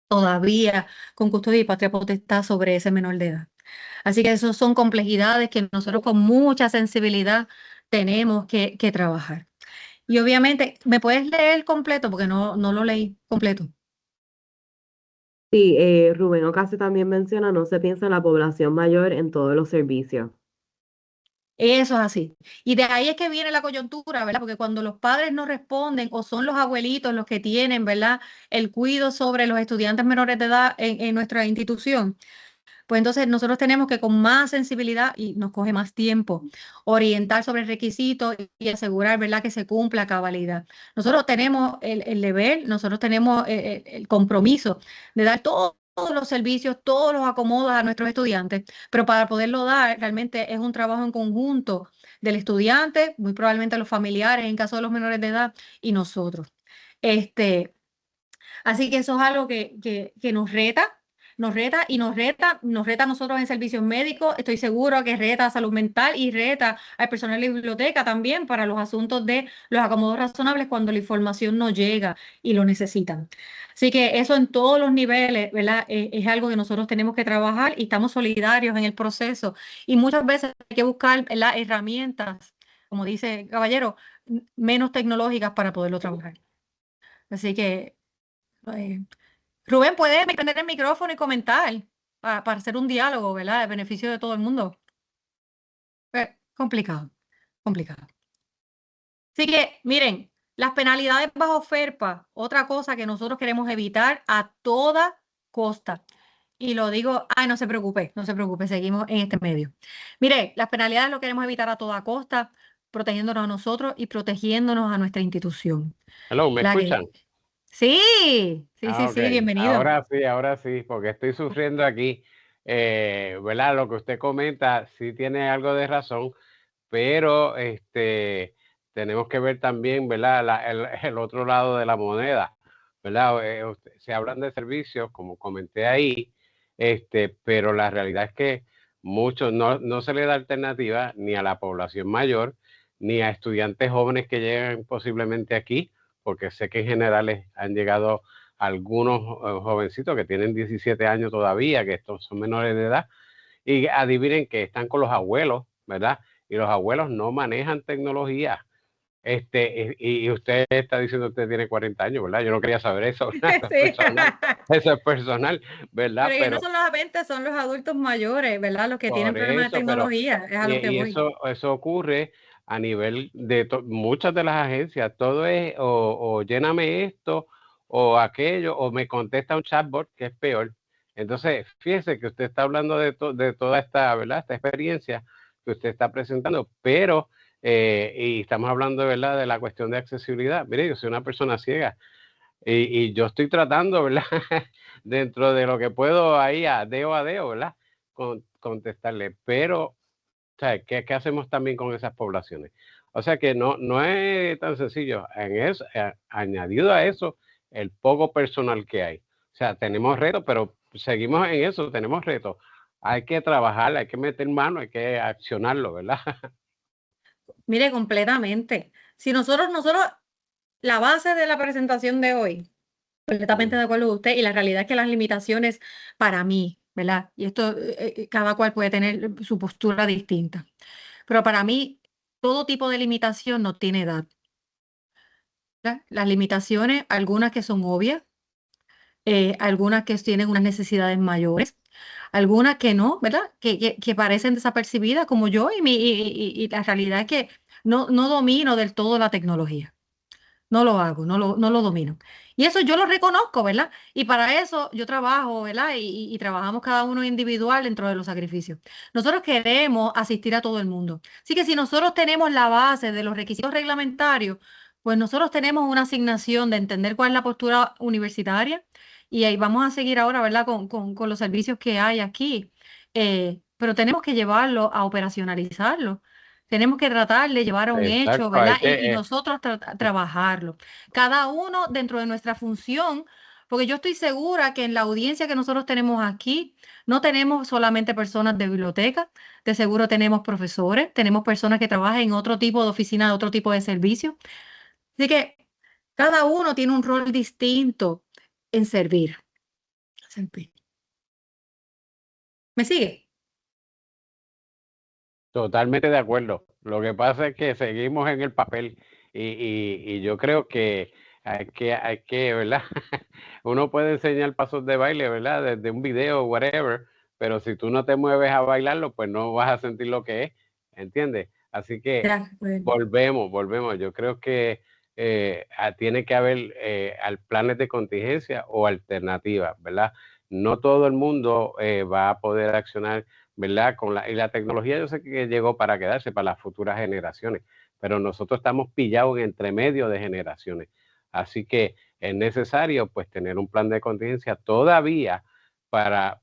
todavía con custodia y patria potestad sobre ese menor de edad. Así que eso son complejidades que nosotros con mucha sensibilidad tenemos que trabajar. Y obviamente, ¿me puedes leer completo? Porque no lo leí completo. Sí, Rubén Ocasio también menciona, no se piensa en la población mayor en todos los servicios. Eso es así. Y de ahí es que viene la coyuntura, ¿verdad? Porque cuando los padres no responden o son los abuelitos los que tienen, ¿verdad?, el cuidado sobre los estudiantes menores de edad en nuestra institución, pues entonces nosotros tenemos que con más sensibilidad, y nos coge más tiempo, orientar sobre requisitos y asegurar, ¿verdad?, que se cumpla a cabalidad. Nosotros tenemos el deber, nosotros tenemos el compromiso de dar todos los servicios, todos los acomodos a nuestros estudiantes, pero para poderlo dar realmente es un trabajo en conjunto del estudiante, muy probablemente los familiares en caso de los menores de edad y nosotros. Este, Así que eso es algo que nos reta a nosotros en servicios médicos. Estoy seguro que reta a salud mental y reta al personal de biblioteca también para los asuntos de los acomodos razonables cuando la información no llega y lo necesitan. Así que eso en todos los niveles, ¿verdad? Es algo que nosotros tenemos que trabajar y estamos solidarios en el proceso. Y muchas veces hay que buscar, ¿verdad?, herramientas, como dice Caballero, menos tecnológicas para poderlo trabajar. Así que eh, Rubén, puede prender el micrófono y comentar para hacer un diálogo, ¿verdad? El beneficio de todo el mundo. Complicado, complicado. Así que, miren, las penalidades bajo FERPA, otra cosa que nosotros queremos evitar a toda costa. Y lo digo, ay, no se preocupe, seguimos en este medio. Mire, las penalidades lo queremos evitar a toda costa, protegiéndonos a nosotros y protegiéndonos a nuestra institución. Hello, ¿me La que, escuchan? sí, Ok, bienvenido. ahora sí, porque estoy sufriendo aquí, ¿verdad? Lo que usted comenta sí tiene algo de razón, pero tenemos que ver también, ¿verdad? El otro lado de la moneda, ¿verdad? Se hablan de servicios, como comenté ahí, pero la realidad es que muchos no se le da alternativa ni a la población mayor, ni a estudiantes jóvenes que llegan posiblemente aquí, porque sé que en general han llegado algunos jovencitos que tienen 17 años todavía, que estos son menores de edad, y adivinen que están con los abuelos, ¿verdad? Y los abuelos no manejan tecnología. Y usted está diciendo que usted tiene 40 años, ¿verdad? Yo no quería saber eso, ¿verdad? Sí. Eso es personal, ¿verdad? Pero no solamente son los adultos mayores, ¿verdad? Los que tienen por problemas de eso, pero tecnología, es a lo que y voy. eso ocurre a nivel de muchas de las agencias. Todo es o lléname esto o aquello, o me contesta un chatbot, que es peor. Entonces, fíjese que usted está hablando de toda esta, ¿verdad? Esta experiencia que usted está presentando, pero, y estamos hablando, ¿verdad? De la cuestión de accesibilidad. Mire, yo soy una persona ciega y yo estoy tratando, ¿verdad? Dentro de lo que puedo ahí a deo, ¿verdad? Contestarle, pero, o sea, ¿qué hacemos también con esas poblaciones? O sea que no es tan sencillo. En eso, añadido a eso, el poco personal que hay. O sea, tenemos retos, pero seguimos en eso, tenemos retos. Hay que trabajar, hay que meter mano, hay que accionarlo, ¿verdad? Mire, completamente. Si nosotros, la base de la presentación de hoy, completamente de acuerdo con usted, y la realidad es que las limitaciones para mí, ¿verdad? Y esto, cada cual puede tener su postura distinta, pero para mí, todo tipo de limitación no tiene edad, ¿verdad? Las limitaciones, algunas que son obvias, algunas que tienen unas necesidades mayores, algunas que no, ¿verdad? Que parecen desapercibidas como yo y la realidad es que no domino del todo la tecnología. No lo hago, no lo domino. Y eso yo lo reconozco, ¿verdad? Y para eso yo trabajo, ¿verdad? Y trabajamos cada uno individual dentro de los sacrificios. Nosotros queremos asistir a todo el mundo. Así que si nosotros tenemos la base de los requisitos reglamentarios, pues nosotros tenemos una asignación de entender cuál es la postura universitaria y ahí vamos a seguir ahora, ¿verdad? Con los servicios que hay aquí. Pero tenemos que llevarlo a operacionalizarlo. Tenemos que tratar de llevar a un hecho, Exacto, ¿verdad? hay Y que, nosotros trabajarlo. Cada uno dentro de nuestra función, porque yo estoy segura que en la audiencia que nosotros tenemos aquí, no tenemos solamente personas de biblioteca, de seguro tenemos profesores, tenemos personas que trabajan en otro tipo de oficina, de otro tipo de servicio. Así que cada uno tiene un rol distinto en servir. Servir. ¿Me sigue? Totalmente de acuerdo. Lo que pasa es que seguimos en el papel y yo creo que ¿verdad? Uno puede enseñar pasos de baile, ¿verdad? Desde un video, whatever, pero si tú no te mueves a bailarlo, pues no vas a sentir lo que es, ¿entiendes? Así que Ya, bueno. volvemos. Yo creo que tiene que haber planes de contingencia o alternativas, ¿verdad? No todo el mundo va a poder accionar, ¿verdad? Y la tecnología yo sé que llegó para quedarse para las futuras generaciones, pero nosotros estamos pillados entre medio de generaciones. Así que es necesario pues tener un plan de contingencia todavía para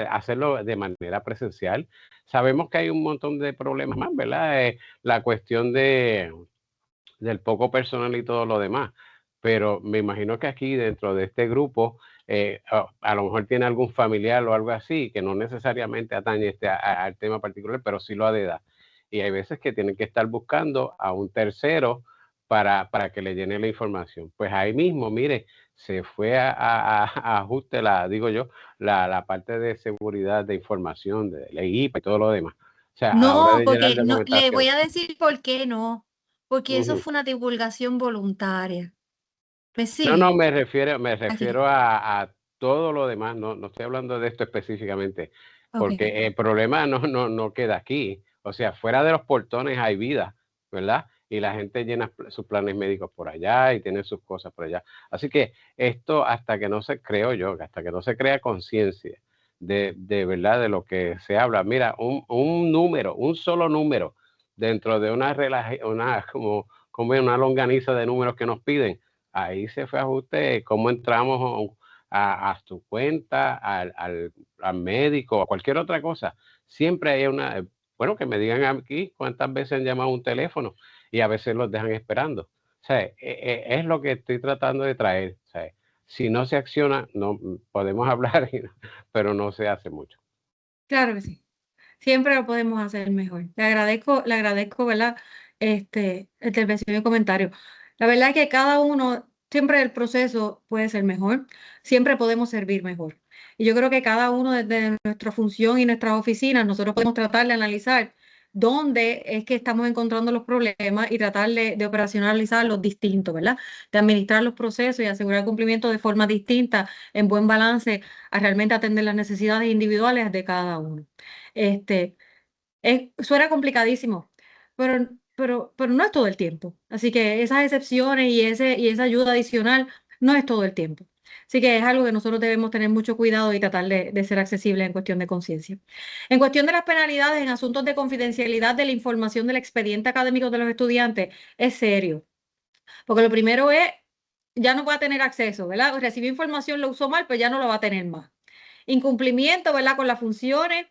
hacerlo de manera presencial. Sabemos que hay un montón de problemas más, ¿verdad? La cuestión del poco personal y todo lo demás. Pero me imagino que aquí dentro de este grupo, a lo mejor tiene algún familiar o algo así que no necesariamente atañe al tema particular, pero sí lo ha de dar. Y hay veces que tienen que estar buscando a un tercero para que le llene la información. Pues ahí mismo, mire, se fue a ajuste, digo yo, la parte de seguridad de información, de la IPA y todo lo demás. O sea, a la hora No, de llenar porque no, le documentación. voy a decir por qué no. Porque eso Ujú. fue una divulgación voluntaria. ¿Me No, sigue? me Así, refiero a todo lo demás, no estoy hablando de esto específicamente, ok. porque el problema no queda aquí. O sea, fuera de los portones hay vida, ¿verdad? Y la gente llena sus planes médicos por allá y tiene sus cosas por allá. Así que esto hasta que no se, creo yo, que hasta que no se crea conciencia de verdad de lo que se habla. Mira, un número, un solo número dentro de como una longaniza de números que nos piden. Ahí se fue ajuste, cómo entramos a tu cuenta, al médico, a cualquier otra cosa. Siempre hay bueno, que me digan aquí cuántas veces han llamado a un teléfono y a veces los dejan esperando. O sea, es lo que estoy tratando de traer. O sea, si no se acciona, no podemos hablar, pero no se hace mucho. Claro que sí. Siempre lo podemos hacer mejor. Le agradezco, ¿verdad? Intervención y comentario. La verdad es que cada uno, siempre el proceso puede ser mejor, siempre podemos servir mejor. Y yo creo que cada uno desde nuestra función y nuestras oficinas, nosotros podemos tratar de analizar dónde es que estamos encontrando los problemas y tratar de operacionalizar los distintos, ¿verdad? De administrar los procesos y asegurar el cumplimiento de forma distinta, en buen balance, a realmente atender las necesidades individuales de cada uno. Suena complicadísimo, pero no es todo el tiempo. Así que esas excepciones y esa ayuda adicional no es todo el tiempo. Así que es algo que nosotros debemos tener mucho cuidado y tratar de ser accesibles en cuestión de conciencia. En cuestión de las penalidades en asuntos de confidencialidad de la información del expediente académico de los estudiantes, es serio. Porque lo primero es, ya no va a tener acceso, ¿verdad? Recibió información, lo usó mal, pues ya no lo va a tener más. Incumplimiento, ¿verdad? Con las funciones.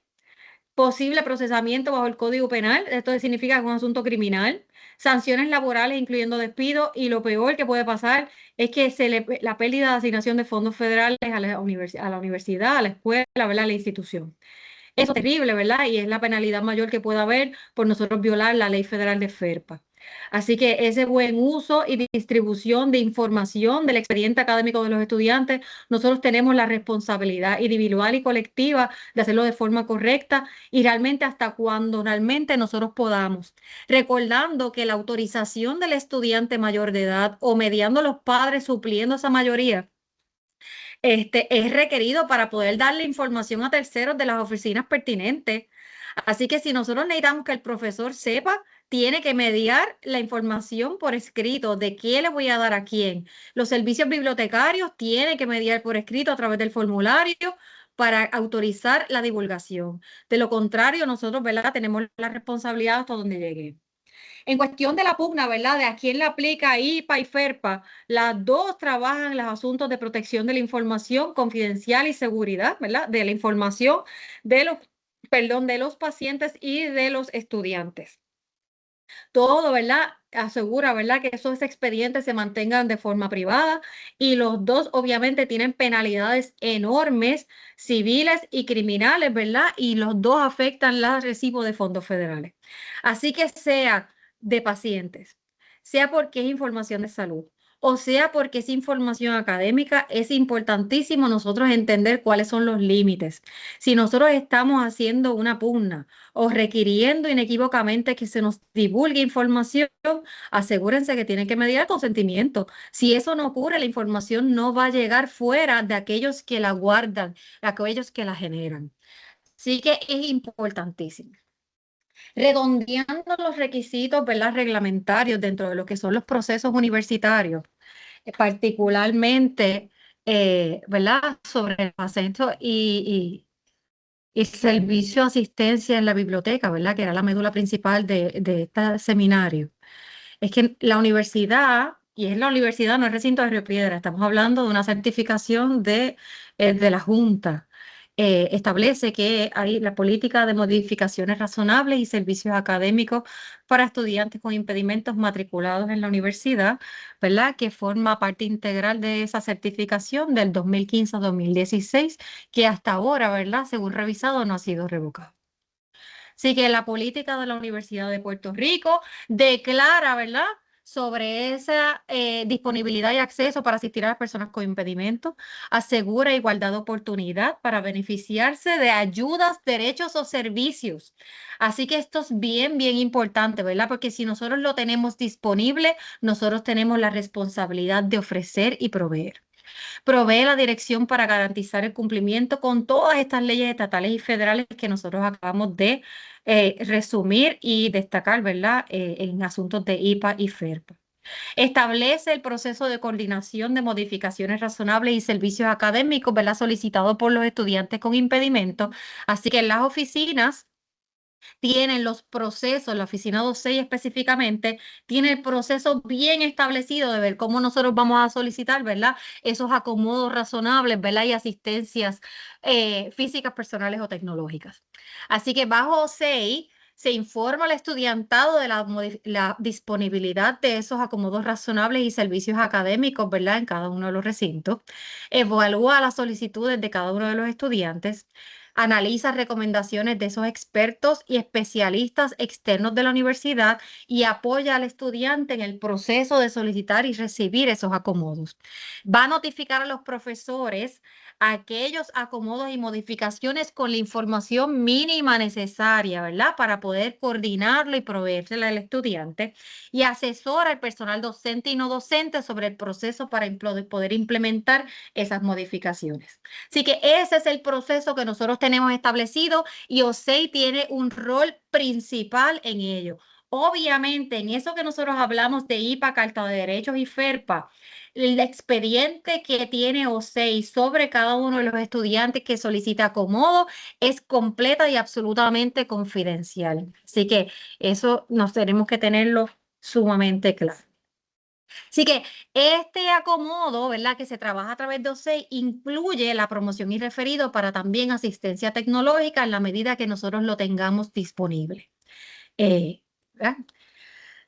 Posible procesamiento bajo el Código Penal, esto significa que es un asunto criminal, sanciones laborales incluyendo despido y lo peor que puede pasar es que la pérdida de asignación de fondos federales a la universidad, a la escuela, ¿verdad? A la institución. Eso es terrible, ¿verdad? Y es la penalidad mayor que puede haber por nosotros violar la ley federal de FERPA. Así que ese buen uso y distribución de información del expediente académico de los estudiantes, nosotros tenemos la responsabilidad individual y colectiva de hacerlo de forma correcta y realmente hasta cuando realmente nosotros podamos. Recordando que la autorización del estudiante mayor de edad o mediando los padres supliendo esa mayoría es requerido para poder darle información a terceros de las oficinas pertinentes. Así que si nosotros necesitamos que el profesor sepa, tiene que mediar la información por escrito de qué le voy a dar a quién. Los servicios bibliotecarios tienen que mediar por escrito a través del formulario para autorizar la divulgación. De lo contrario, nosotros, ¿verdad? Tenemos la responsabilidad hasta donde llegue. En cuestión de la pugna, ¿verdad? De a quién le aplica IPA y FERPA, las dos trabajan en los asuntos de protección de la información confidencial y seguridad, ¿verdad? De la información de los pacientes y de los estudiantes. Todo, ¿verdad? Asegura, ¿verdad? Que esos expedientes se mantengan de forma privada y los dos obviamente tienen penalidades enormes, civiles y criminales, ¿verdad? Y los dos afectan el recibo de fondos federales. Así que sea de pacientes, sea porque es información de salud, o sea porque es información académica, es importantísimo nosotros entender cuáles son los límites. Si nosotros estamos haciendo una pugna o requiriendo inequívocamente que se nos divulgue información, asegúrense que tienen que medir el consentimiento. Si eso no ocurre, la información no va a llegar fuera de aquellos que la guardan, de aquellos que la generan. Así que es importantísimo. Redondeando los requisitos, ¿verdad? Reglamentarios dentro de lo que son los procesos universitarios, particularmente, ¿verdad? Sobre el acento y servicio de asistencia en la biblioteca, ¿verdad? Que era la médula principal de este seminario. Es que la universidad, y es la universidad, no es recinto de Río Piedra, estamos hablando de una certificación de la Junta. Establece que hay la política de modificaciones razonables y servicios académicos para estudiantes con impedimentos matriculados en la universidad, ¿verdad? Que forma parte integral de esa certificación del 2015 a 2016, que hasta ahora, ¿verdad? Según revisado, no ha sido revocado. Así que la política de la Universidad de Puerto Rico declara, ¿verdad?, sobre esa disponibilidad y acceso para asistir a las personas con impedimentos, asegura igualdad de oportunidad para beneficiarse de ayudas, derechos o servicios. Así que esto es bien, bien importante, ¿verdad? Porque si nosotros lo tenemos disponible, nosotros tenemos la responsabilidad de ofrecer y proveer. Provee la dirección para garantizar el cumplimiento con todas estas leyes estatales y federales que nosotros acabamos de resumir y destacar, ¿verdad? En asuntos de IPA y FERPA. Establece el proceso de coordinación de modificaciones razonables y servicios académicos, ¿verdad? Solicitado por los estudiantes con impedimento. Así que en las oficinas tienen los procesos, la oficina 26 específicamente, tiene el proceso bien establecido de ver cómo nosotros vamos a solicitar, ¿verdad? Esos acomodos razonables, ¿verdad? Y asistencias físicas, personales o tecnológicas. Así que bajo OSEI se informa al estudiantado de la disponibilidad de esos acomodos razonables y servicios académicos, ¿verdad? En cada uno de los recintos. Evalúa las solicitudes de cada uno de los estudiantes. Analiza recomendaciones de esos expertos y especialistas externos de la universidad y apoya al estudiante en el proceso de solicitar y recibir esos acomodos. Va a notificar a los profesores aquellos acomodos y modificaciones con la información mínima necesaria, ¿verdad? Para poder coordinarlo y proveérsela al estudiante, y asesora al personal docente y no docente sobre el proceso para poder implementar esas modificaciones. Así que ese es el proceso que nosotros tenemos establecido y OSEI tiene un rol principal en ello. Obviamente, en eso que nosotros hablamos de IPA, Carta de Derechos y FERPA, el expediente que tiene OSEI sobre cada uno de los estudiantes que solicita acomodo es completa y absolutamente confidencial. Así que eso nos tenemos que tenerlo sumamente claro. Así que este acomodo, ¿verdad?, que se trabaja a través de OSEI, incluye la promoción y referido para también asistencia tecnológica en la medida que nosotros lo tengamos disponible. ¿Verdad?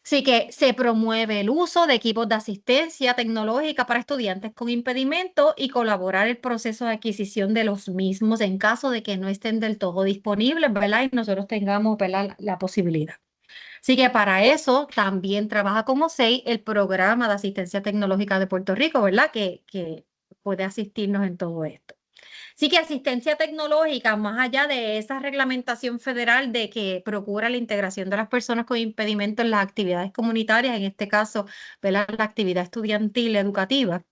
Así que se promueve el uso de equipos de asistencia tecnológica para estudiantes con impedimento y colaborar el proceso de adquisición de los mismos en caso de que no estén del todo disponibles, ¿verdad? Y nosotros tengamos, ¿verdad?, la posibilidad. Así que para eso también trabaja con OSEI el Programa de Asistencia Tecnológica de Puerto Rico, ¿verdad? Que puede asistirnos en todo esto. Así que asistencia tecnológica, más allá de esa reglamentación federal de que procura la integración de las personas con impedimento en las actividades comunitarias, en este caso, ¿verdad?, la actividad estudiantil educativa,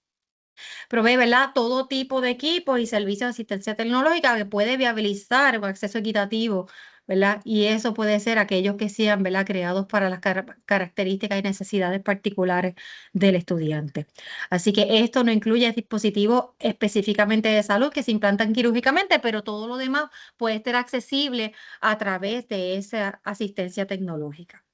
provee, ¿verdad?, todo tipo de equipos y servicios de asistencia tecnológica que puede viabilizar un acceso equitativo, ¿verdad? Y eso puede ser aquellos que sean, ¿verdad?, creados para las características y necesidades particulares del estudiante. Así que esto no incluye dispositivos específicamente de salud que se implantan quirúrgicamente, pero todo lo demás puede ser accesible a través de esa asistencia tecnológica.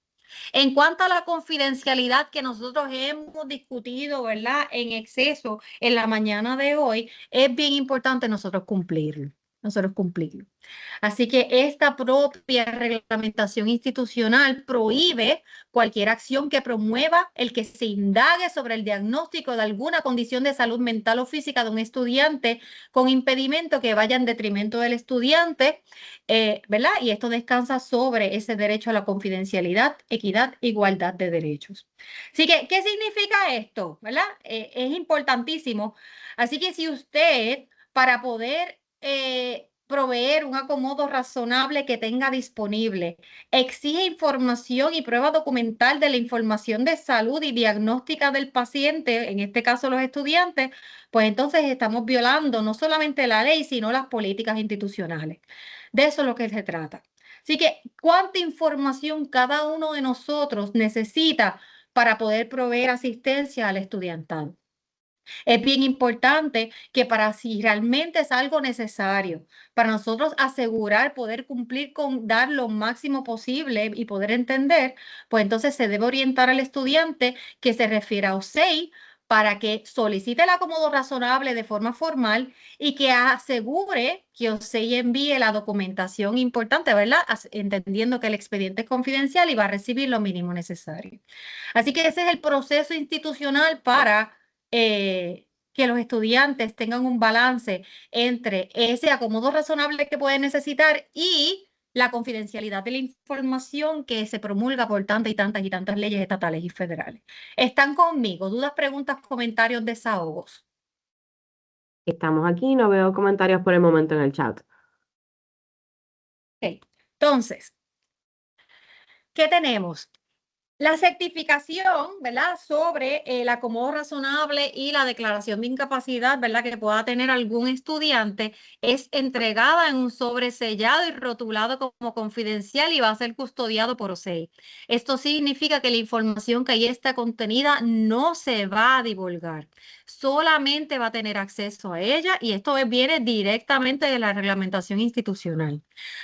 En cuanto a la confidencialidad que nosotros hemos discutido, ¿verdad?, en exceso en la mañana de hoy, es bien importante nosotros cumplirlo. Así que esta propia reglamentación institucional prohíbe cualquier acción que promueva el que se indague sobre el diagnóstico de alguna condición de salud mental o física de un estudiante con impedimento que vaya en detrimento del estudiante, ¿verdad? Y esto descansa sobre ese derecho a la confidencialidad, equidad, igualdad de derechos. Así que, ¿qué significa esto? ¿Verdad? Es importantísimo. Así que si usted, para poder proveer un acomodo razonable que tenga disponible, exige información y prueba documental de la información de salud y diagnóstica del paciente, en este caso los estudiantes, pues entonces estamos violando no solamente la ley, sino las políticas institucionales. De eso es lo que se trata. Así que, ¿cuánta información cada uno de nosotros necesita para poder proveer asistencia al estudiantado? Es bien importante que para si realmente es algo necesario, para nosotros asegurar poder cumplir con dar lo máximo posible y poder entender, pues entonces se debe orientar al estudiante que se refiera a OSEI para que solicite el acomodo razonable de forma formal y que asegure que OSEI envíe la documentación importante, ¿verdad? Entendiendo que el expediente es confidencial y va a recibir lo mínimo necesario. Así que ese es el proceso institucional para que los estudiantes tengan un balance entre ese acomodo razonable que pueden necesitar y la confidencialidad de la información que se promulga por tantas y tantas leyes estatales y federales. ¿Están conmigo? ¿Dudas, preguntas, comentarios, desahogos? Estamos aquí, no veo comentarios por el momento en el chat. Ok, entonces, ¿qué tenemos? La certificación, ¿verdad?, sobre el acomodo razonable y la declaración de incapacidad, ¿verdad?, que pueda tener algún estudiante, es entregada en un sobre sellado y rotulado como confidencial y va a ser custodiado por OSEI. Esto significa que la información que ahí está contenida no se va a divulgar. Solamente va a tener acceso a ella y esto viene directamente de la reglamentación institucional.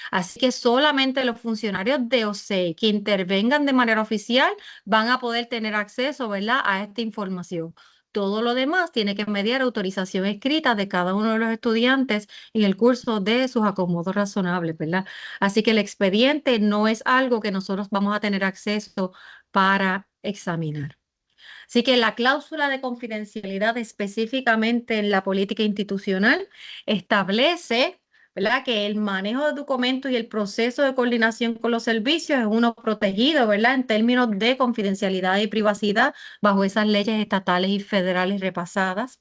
Así que solamente los funcionarios de OSEI que intervengan de manera oficial van a poder tener acceso, ¿verdad?, a esta información. todo lo demás tiene que mediar autorización escrita de cada uno de los estudiantes en el curso de sus acomodos razonables, ¿verdad? Así que el expediente no es algo que nosotros vamos a tener acceso para examinar. Así que la cláusula de confidencialidad específicamente en la política institucional establece, ¿verdad?, que el manejo de documentos y el proceso de coordinación con los servicios es uno protegido, ¿verdad?, en términos de confidencialidad y privacidad bajo esas leyes estatales y federales repasadas.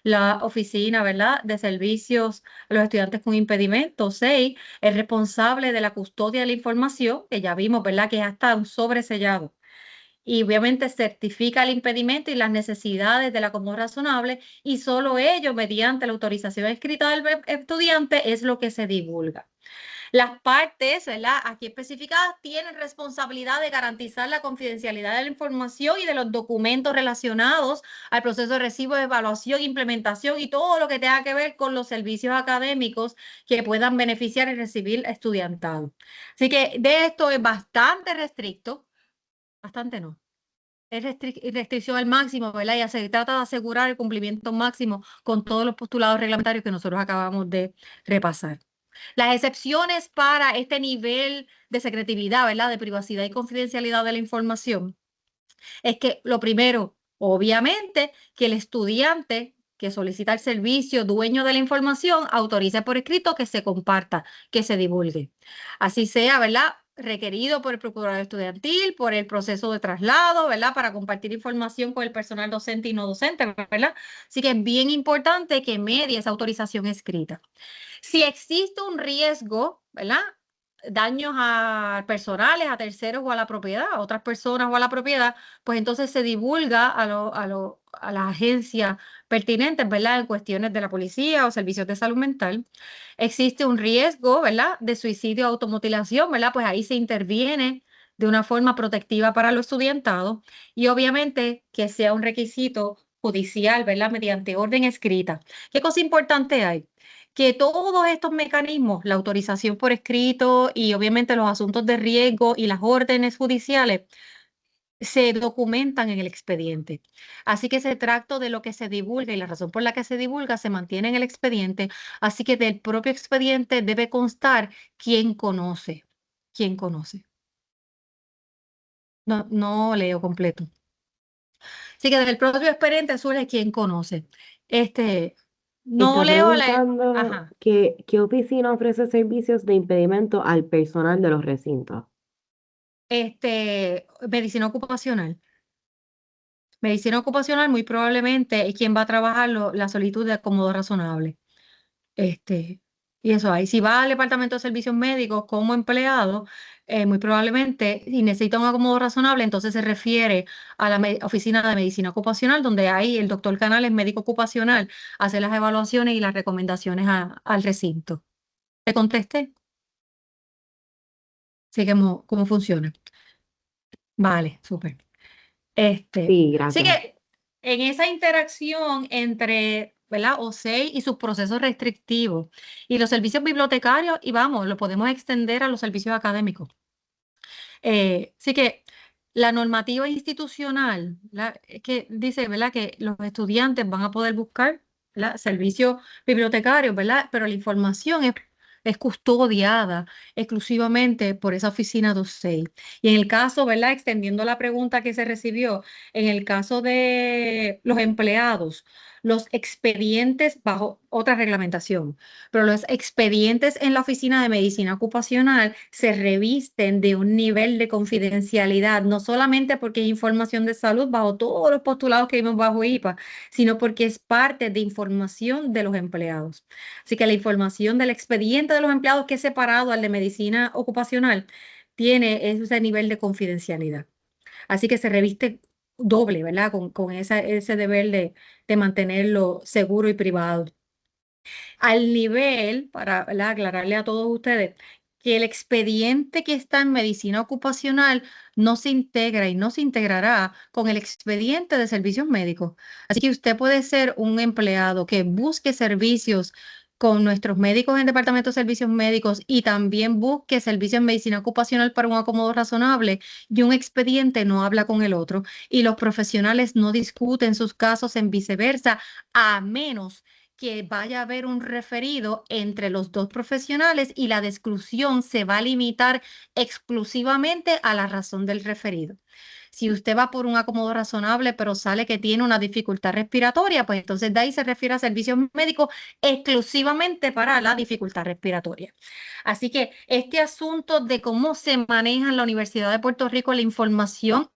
La oficina, ¿verdad?, de servicios a los estudiantes con impedimento, SEI, es responsable de la custodia de la información, que ya vimos, ¿verdad?, que ya está un sobresellado. Y obviamente certifica el impedimento y las necesidades del acomodo razonable, y solo ello, mediante la autorización escrita del estudiante, es lo que se divulga. Las partes, ¿verdad?, aquí especificadas, tienen responsabilidad de garantizar la confidencialidad de la información y de los documentos relacionados al proceso de recibo, de evaluación, implementación y todo lo que tenga que ver con los servicios académicos que puedan beneficiar y recibir estudiantado. Así que de esto es bastante restricto, bastante no. Es restricción al máximo, ¿verdad? Y se trata de asegurar el cumplimiento máximo con todos los postulados reglamentarios que nosotros acabamos de repasar. Las excepciones para este nivel de secretividad, ¿verdad?, de privacidad y confidencialidad de la información, es que lo primero, obviamente, que el estudiante que solicita el servicio, dueño de la información, autorice por escrito que se comparta, que se divulgue. Así sea, ¿verdad?, requerido por el procurador estudiantil, por el proceso de traslado, ¿verdad?, para compartir información con el personal docente y no docente, ¿verdad? Así que es bien importante que medie esa autorización escrita. Si existe un riesgo, ¿verdad?, daños a personales, a terceros o a la propiedad, a otras personas o a la propiedad, pues entonces se divulga a las agencias pertinentes, ¿verdad?, en cuestiones de la policía o servicios de salud mental. Existe un riesgo, ¿verdad?, de suicidio o automutilación, ¿verdad?, pues ahí se interviene de una forma protectiva para los estudiantados, y obviamente que sea un requisito judicial, ¿verdad?, mediante orden escrita. ¿Qué cosa importante hay? Que todos estos mecanismos, la autorización por escrito y obviamente los asuntos de riesgo y las órdenes judiciales, se documentan en el expediente. Así que se trata de lo que se divulga, y la razón por la que se divulga se mantiene en el expediente. Así que del propio expediente debe constar quién conoce. ¿Quién conoce? No leo completo. Así que del propio expediente surge quién conoce. No Está leo la... preguntando Ajá. qué oficina ofrece servicios de impedimento al personal de los recintos. Medicina ocupacional. Medicina ocupacional muy probablemente es quien va a trabajar la solicitud de acomodo razonable. Y eso ahí. Si va al departamento de servicios médicos como empleado, muy probablemente, si necesita un acomodo razonable, entonces se refiere a la oficina de medicina ocupacional, donde ahí el doctor Canales, médico ocupacional, hace las evaluaciones y las recomendaciones al recinto. ¿Te contesté? Sí, ¿cómo funciona? Vale, súper. Sí, Así gracias. que en esa interacción entre, ¿verdad?, OSEI y sus procesos restrictivos y los servicios bibliotecarios, y vamos, lo podemos extender a los servicios académicos. Así que la normativa institucional, ¿verdad?, es que dice, ¿verdad?, que los estudiantes van a poder buscar, ¿verdad?, servicios bibliotecarios, ¿verdad?, pero la información es custodiada exclusivamente por esa oficina de OSEI. Y en el caso, ¿verdad?, extendiendo la pregunta que se recibió, en el caso de los empleados, los expedientes bajo otra reglamentación, pero los expedientes en la oficina de medicina ocupacional se revisten de un nivel de confidencialidad, no solamente porque es información de salud bajo todos los postulados que vimos bajo IPA, sino porque es parte de información de los empleados. Así que la información del expediente de los empleados, que es separado al de medicina ocupacional, tiene ese nivel de confidencialidad. Así que se reviste doble, ¿verdad?, con ese deber de mantenerlo seguro y privado. Al nivel, para, ¿verdad?, aclararle a todos ustedes, que el expediente que está en medicina ocupacional no se integra y no se integrará con el expediente de servicios médicos. Así que usted puede ser un empleado que busque servicios con nuestros médicos en Departamento de Servicios Médicos y también busque servicio en medicina ocupacional para un acomodo razonable, y un expediente no habla con el otro y los profesionales no discuten sus casos en viceversa, a menos que vaya a haber un referido entre los dos profesionales y la exclusión se va a limitar exclusivamente a la razón del referido. Si usted va por un acomodo razonable, pero sale que tiene una dificultad respiratoria, pues entonces de ahí se refiere a servicios médicos exclusivamente para la dificultad respiratoria. Así que este asunto de cómo se maneja en la Universidad de Puerto Rico la información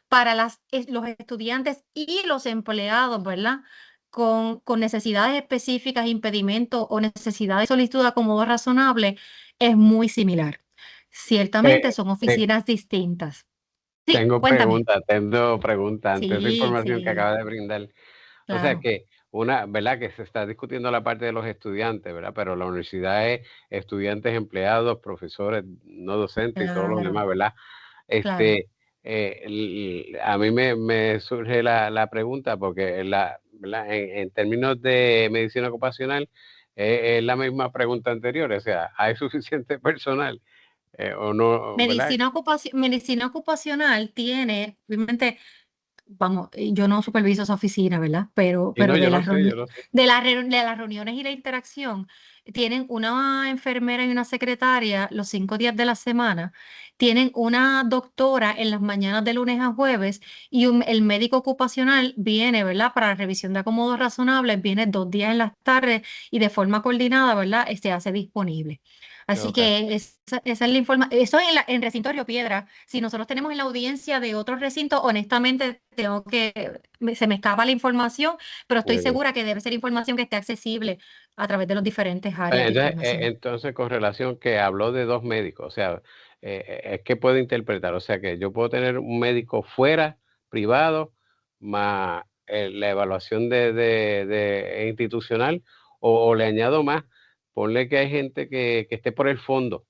para los estudiantes y los empleados, ¿verdad? Con necesidades específicas, impedimentos o necesidades de solicitud de acomodo razonable es muy similar. Ciertamente Eh, son te- oficinas distintas. Sí, tengo cuéntame. preguntas ante esa Sí, información que sí, acaba de brindar. O sea claro, que ¿verdad? Que se está discutiendo la parte de los estudiantes, ¿verdad? Pero la universidad es estudiantes, empleados, profesores, no docentes y todos los claro, demás, ¿verdad? claro. Este, a mí me surge la pregunta porque ¿verdad? En términos de medicina ocupacional, es la misma pregunta anterior, o sea, ¿hay suficiente personal o no, verdad? Medicina ocupacional tiene, obviamente, vamos, yo no superviso esa oficina, ¿verdad? Y no, Pero yo lo sé, yo lo sé. de las reuniones y la interacción, tienen una enfermera y una secretaria los 5 días de la semana, tienen una doctora en las mañanas de lunes a jueves y el médico ocupacional viene, ¿verdad? Para la revisión de acomodos razonables, viene 2 días en las tardes y de forma coordinada, ¿verdad? Se hace disponible. Así Ok. que esa es la información. Eso en recinto de Río Piedra. Si nosotros tenemos en la audiencia de otros recintos, honestamente se me escapa la información, pero estoy Ok. segura que debe ser información que esté accesible a través de los diferentes áreas de Entonces, información. entonces, con relación que habló de dos médicos, o sea, ¿qué puedo interpretar? O sea, que yo puedo tener un médico fuera, privado, más la evaluación de institucional, o le añado más, ponle que hay gente que esté por el fondo,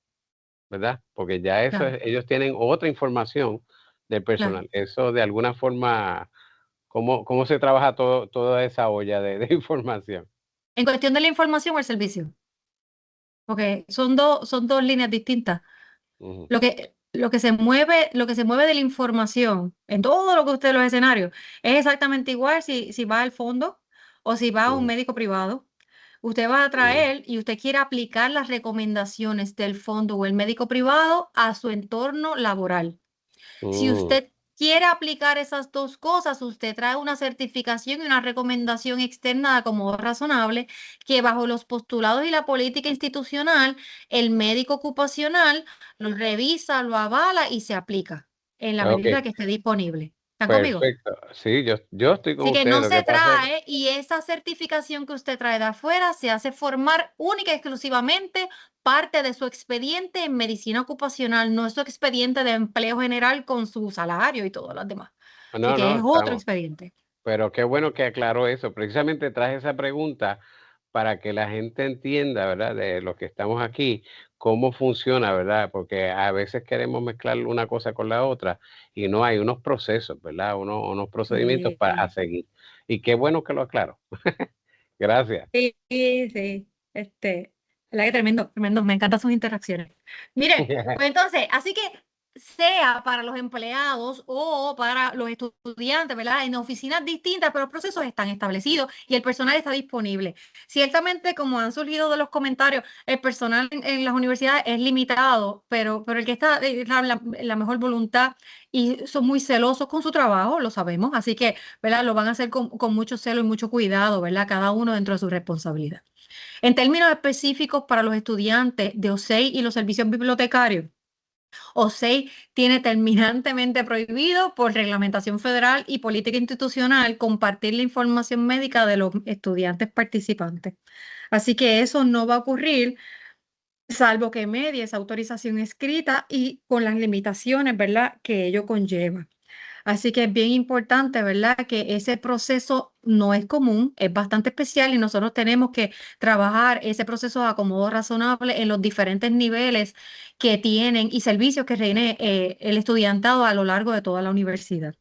¿verdad? Porque ya eso, Claro, ellos tienen otra información del claro. personal. Eso de alguna forma, ¿cómo se trabaja toda esa olla de información? En cuestión de la información o el servicio, porque son dos líneas distintas. Ujú, Lo que se mueve de la información en todo lo que usted los escenarios es exactamente igual si va al fondo o si va a un ujú, médico privado. Usted va a ujú, traer y usted quiere aplicar las recomendaciones del fondo o el médico privado a su entorno laboral. Si ujú. usted quiere aplicar esas dos cosas, usted trae una certificación y una recomendación externa como razonable que bajo los postulados y la política institucional, el médico ocupacional lo revisa, lo avala y se aplica en la Ok, medida que esté disponible. ¿Están conmigo? perfecto. Sí, yo estoy con Así que ustedes. no Lo se que pasa es que trae y esa certificación que usted trae de afuera se hace formar única y exclusivamente parte de su expediente en medicina ocupacional, no es su expediente de empleo general con su salario y todo lo demás. Así no, que no, es otro estamos. expediente. Pero qué bueno que aclaró eso. Precisamente traje esa pregunta para que la gente entienda, ¿verdad? De los que estamos aquí, cómo funciona, ¿verdad? Porque a veces queremos mezclar una cosa con la otra y no hay unos procesos, ¿verdad? Unos procedimientos Sí, para seguir. Y qué bueno que lo aclaro. Gracias. sí, sí. La que tremendo, tremendo, me encantan sus interacciones. Mire, pues entonces, así que sea para los empleados o para los estudiantes, ¿verdad? En oficinas distintas, pero los procesos están establecidos y el personal está disponible. Ciertamente, como han surgido de los comentarios, el personal en las universidades es limitado, pero el que está la mejor voluntad y son muy celosos con su trabajo, lo sabemos, así que, ¿verdad? Lo van a hacer con mucho celo y mucho cuidado, ¿verdad? Cada uno dentro de su responsabilidad. En términos específicos para los estudiantes de OSEI y los servicios bibliotecarios, OSEI tiene terminantemente prohibido por reglamentación federal y política institucional compartir la información médica de los estudiantes participantes. Así que eso no va a ocurrir salvo que medie esa autorización escrita y con las limitaciones, ¿verdad?, que ello conlleva. Así que es bien importante, ¿verdad? Que ese proceso no es común, es bastante especial y nosotros tenemos que trabajar ese proceso de acomodo razonable en los diferentes niveles que tienen y servicios que tiene el estudiantado a lo largo de toda la universidad.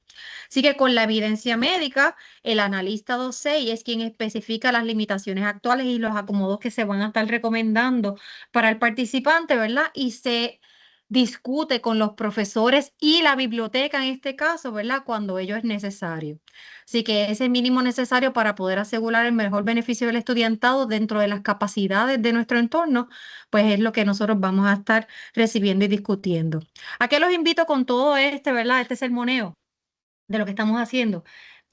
Así que con la evidencia médica, el analista 2.6 es quien especifica las limitaciones actuales y los acomodos que se van a estar recomendando para el participante, ¿verdad? Y se discute con los profesores y la biblioteca en este caso, ¿verdad? Cuando ello es necesario. Así que ese mínimo necesario para poder asegurar el mejor beneficio del estudiantado dentro de las capacidades de nuestro entorno, pues es lo que nosotros vamos a estar recibiendo y discutiendo. ¿A qué los invito con todo ¿verdad? Este sermoneo de lo que estamos haciendo?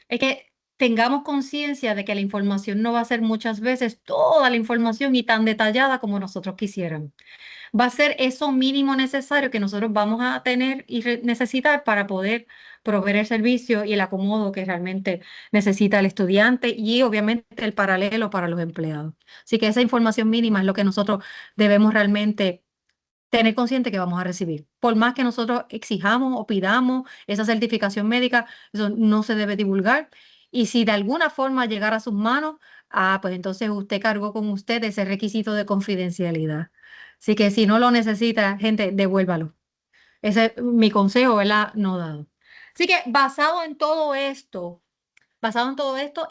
Es que tengamos conciencia de que la información no va a ser muchas veces toda la información y tan detallada como nosotros quisiéramos. Va a ser eso mínimo necesario que nosotros vamos a tener y necesitar para poder proveer el servicio y el acomodo que realmente necesita el estudiante y obviamente el paralelo para los empleados. Así que esa información mínima es lo que nosotros debemos realmente tener consciente que vamos a recibir. Por más que nosotros exijamos o pidamos esa certificación médica, eso no se debe divulgar. Y si de alguna forma llegara a sus manos, pues entonces usted cargó con usted ese requisito de confidencialidad. Así que si no lo necesita, gente, devuélvalo. Ese es mi consejo, ¿verdad? No dado. Así que basado en todo esto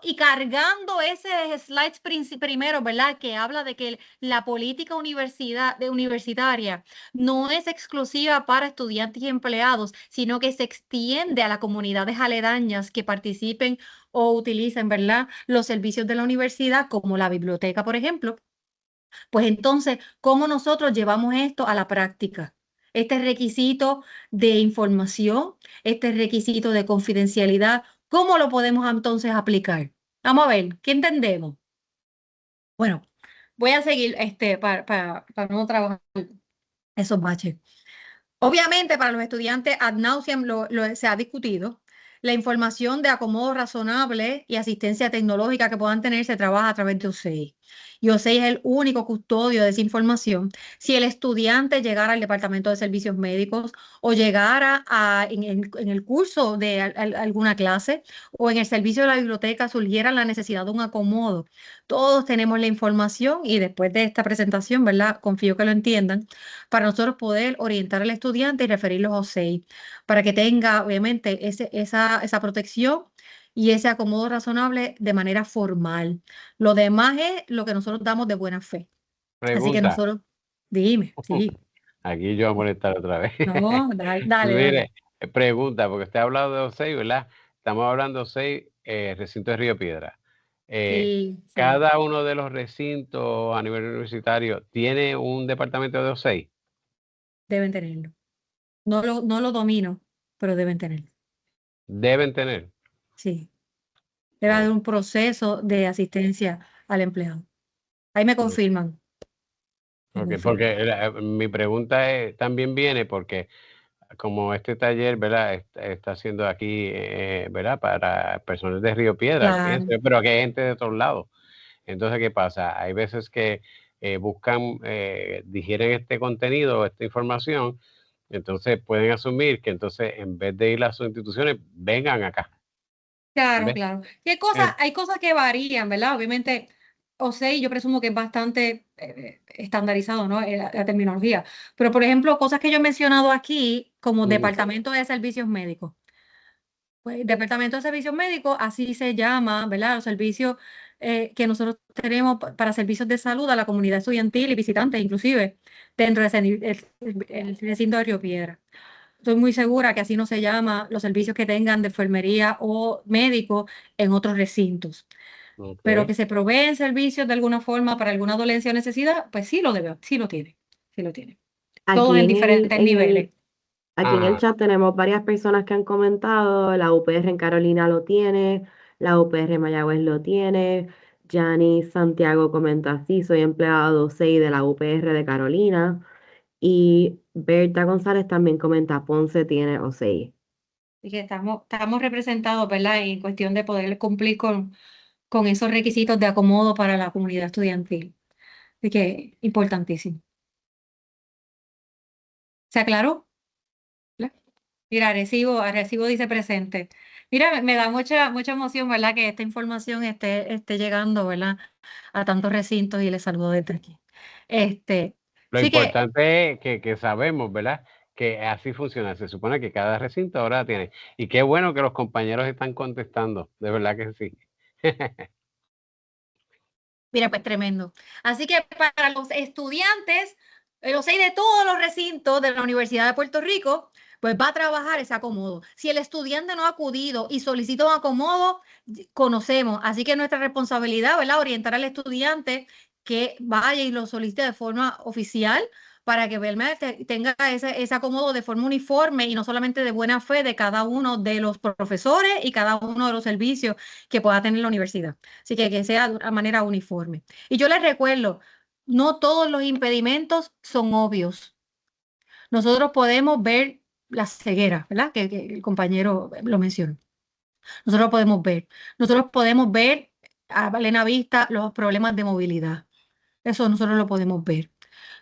y cargando ese slides primero, ¿verdad? Que habla de que la política universitaria no es exclusiva para estudiantes y empleados, sino que se extiende a las comunidades aledañas que participen o utilicen, ¿verdad? Los servicios de la universidad, como la biblioteca, por ejemplo. Pues entonces, ¿cómo nosotros llevamos esto a la práctica? Este requisito de información, este requisito de confidencialidad, ¿cómo lo podemos entonces aplicar? Vamos a ver, ¿qué entendemos? Bueno, voy a seguir para no trabajar esos baches. Obviamente, para los estudiantes ad nauseam se ha discutido. La información de acomodo razonable y asistencia tecnológica que puedan tener se trabaja a través de OSEI. Y OSEI es el único custodio de esa información. Si el estudiante llegara al Departamento de Servicios Médicos o llegara en el curso de alguna clase o en el servicio de la biblioteca surgiera la necesidad de un acomodo, todos tenemos la información y después de esta presentación, ¿verdad? Confío que lo entiendan para nosotros poder orientar al estudiante y referirlos a OSEI, para que tenga, obviamente, esa protección y ese acomodo razonable de manera formal. Lo demás es lo que nosotros damos de buena fe. Así que Pregunta. nosotros, dime, sí. Aquí yo voy a molestar otra vez. No, dale. Mire, pregunta, porque usted ha hablado de OSEI, ¿verdad? Estamos hablando de OSEI, recinto de Río Piedra. Sí, sí, ¿Cada uno de los recintos a nivel universitario tiene un departamento de OSEI? deben tenerlo. No lo domino, pero deben tenerlo. Deben tener. Sí. Debe haber un proceso de asistencia al empleado. Ahí me confirman. Me Okay, confirman. porque mi pregunta también viene porque como este taller, ¿verdad? Está haciendo aquí, ¿verdad? Para personas de Río Piedra, Claro. pienso, pero que hay gente de otros lados. Entonces, ¿qué pasa? Hay veces que buscan, digieren este contenido, esta información, entonces pueden asumir que entonces en vez de ir a sus instituciones, vengan acá. Claro, ¿Ves? claro. Eh, Hay cosas que varían, ¿verdad? Obviamente, OSEI yo presumo que es bastante estandarizado, ¿no? La terminología. Pero, por ejemplo, cosas que yo he mencionado aquí, como Departamento de Servicios Médicos. Pues Departamento de Servicios Médicos, así se llama, ¿verdad? Los servicios que nosotros tenemos para servicios de salud a la comunidad estudiantil y visitantes, inclusive, dentro el recinto de Río Piedra. Estoy muy segura que así no se llama los servicios que tengan de enfermería o médico en otros recintos. Pero que ok. se proveen servicios de alguna forma para alguna dolencia o necesidad, pues sí lo debe, sí lo tiene, sí lo tiene. Todos Aquí en en diferentes niveles. aquí en el Ajá. chat tenemos varias personas que han comentado, la UPR en Carolina lo tiene, la UPR Mayagüez lo tiene, Jani Santiago comenta, sí, soy empleado 6 de la UPR de Carolina, y Berta González también comenta, Ponce tiene O6. Y que estamos representados, ¿verdad? En cuestión de poder cumplir con esos requisitos de acomodo para la comunidad estudiantil. Así que importantísimo. ¿Se aclaró? ¿Verdad? Mira, Arecibo dice presente. Mira, me da mucha emoción, ¿verdad? Que esta información esté llegando, ¿verdad? A tantos recintos y les saludo desde aquí. Lo Sí que, importante es que sabemos, ¿verdad? que así funciona. Se supone que cada recinto ahora tiene. Y qué bueno que los compañeros están contestando, de verdad que sí. Mira, pues tremendo. Así que para los estudiantes, los 6 de todos los recintos de la Universidad de Puerto Rico, pues va a trabajar ese acomodo. Si el estudiante no ha acudido y solicita un acomodo, conocemos. Así que nuestra responsabilidad, ¿verdad? Orientar al estudiante que vaya y lo solicite de forma oficial para que realmente tenga ese acomodo de forma uniforme y no solamente de buena fe de cada uno de los profesores y cada uno de los servicios que pueda tener la universidad. Así que sea de una manera uniforme. Y yo les recuerdo, no todos los impedimentos son obvios. Nosotros podemos ver la ceguera, ¿verdad? Que el compañero lo mencionó. Nosotros podemos ver. Nosotros podemos ver a plena vista los problemas de movilidad. Eso nosotros lo podemos ver.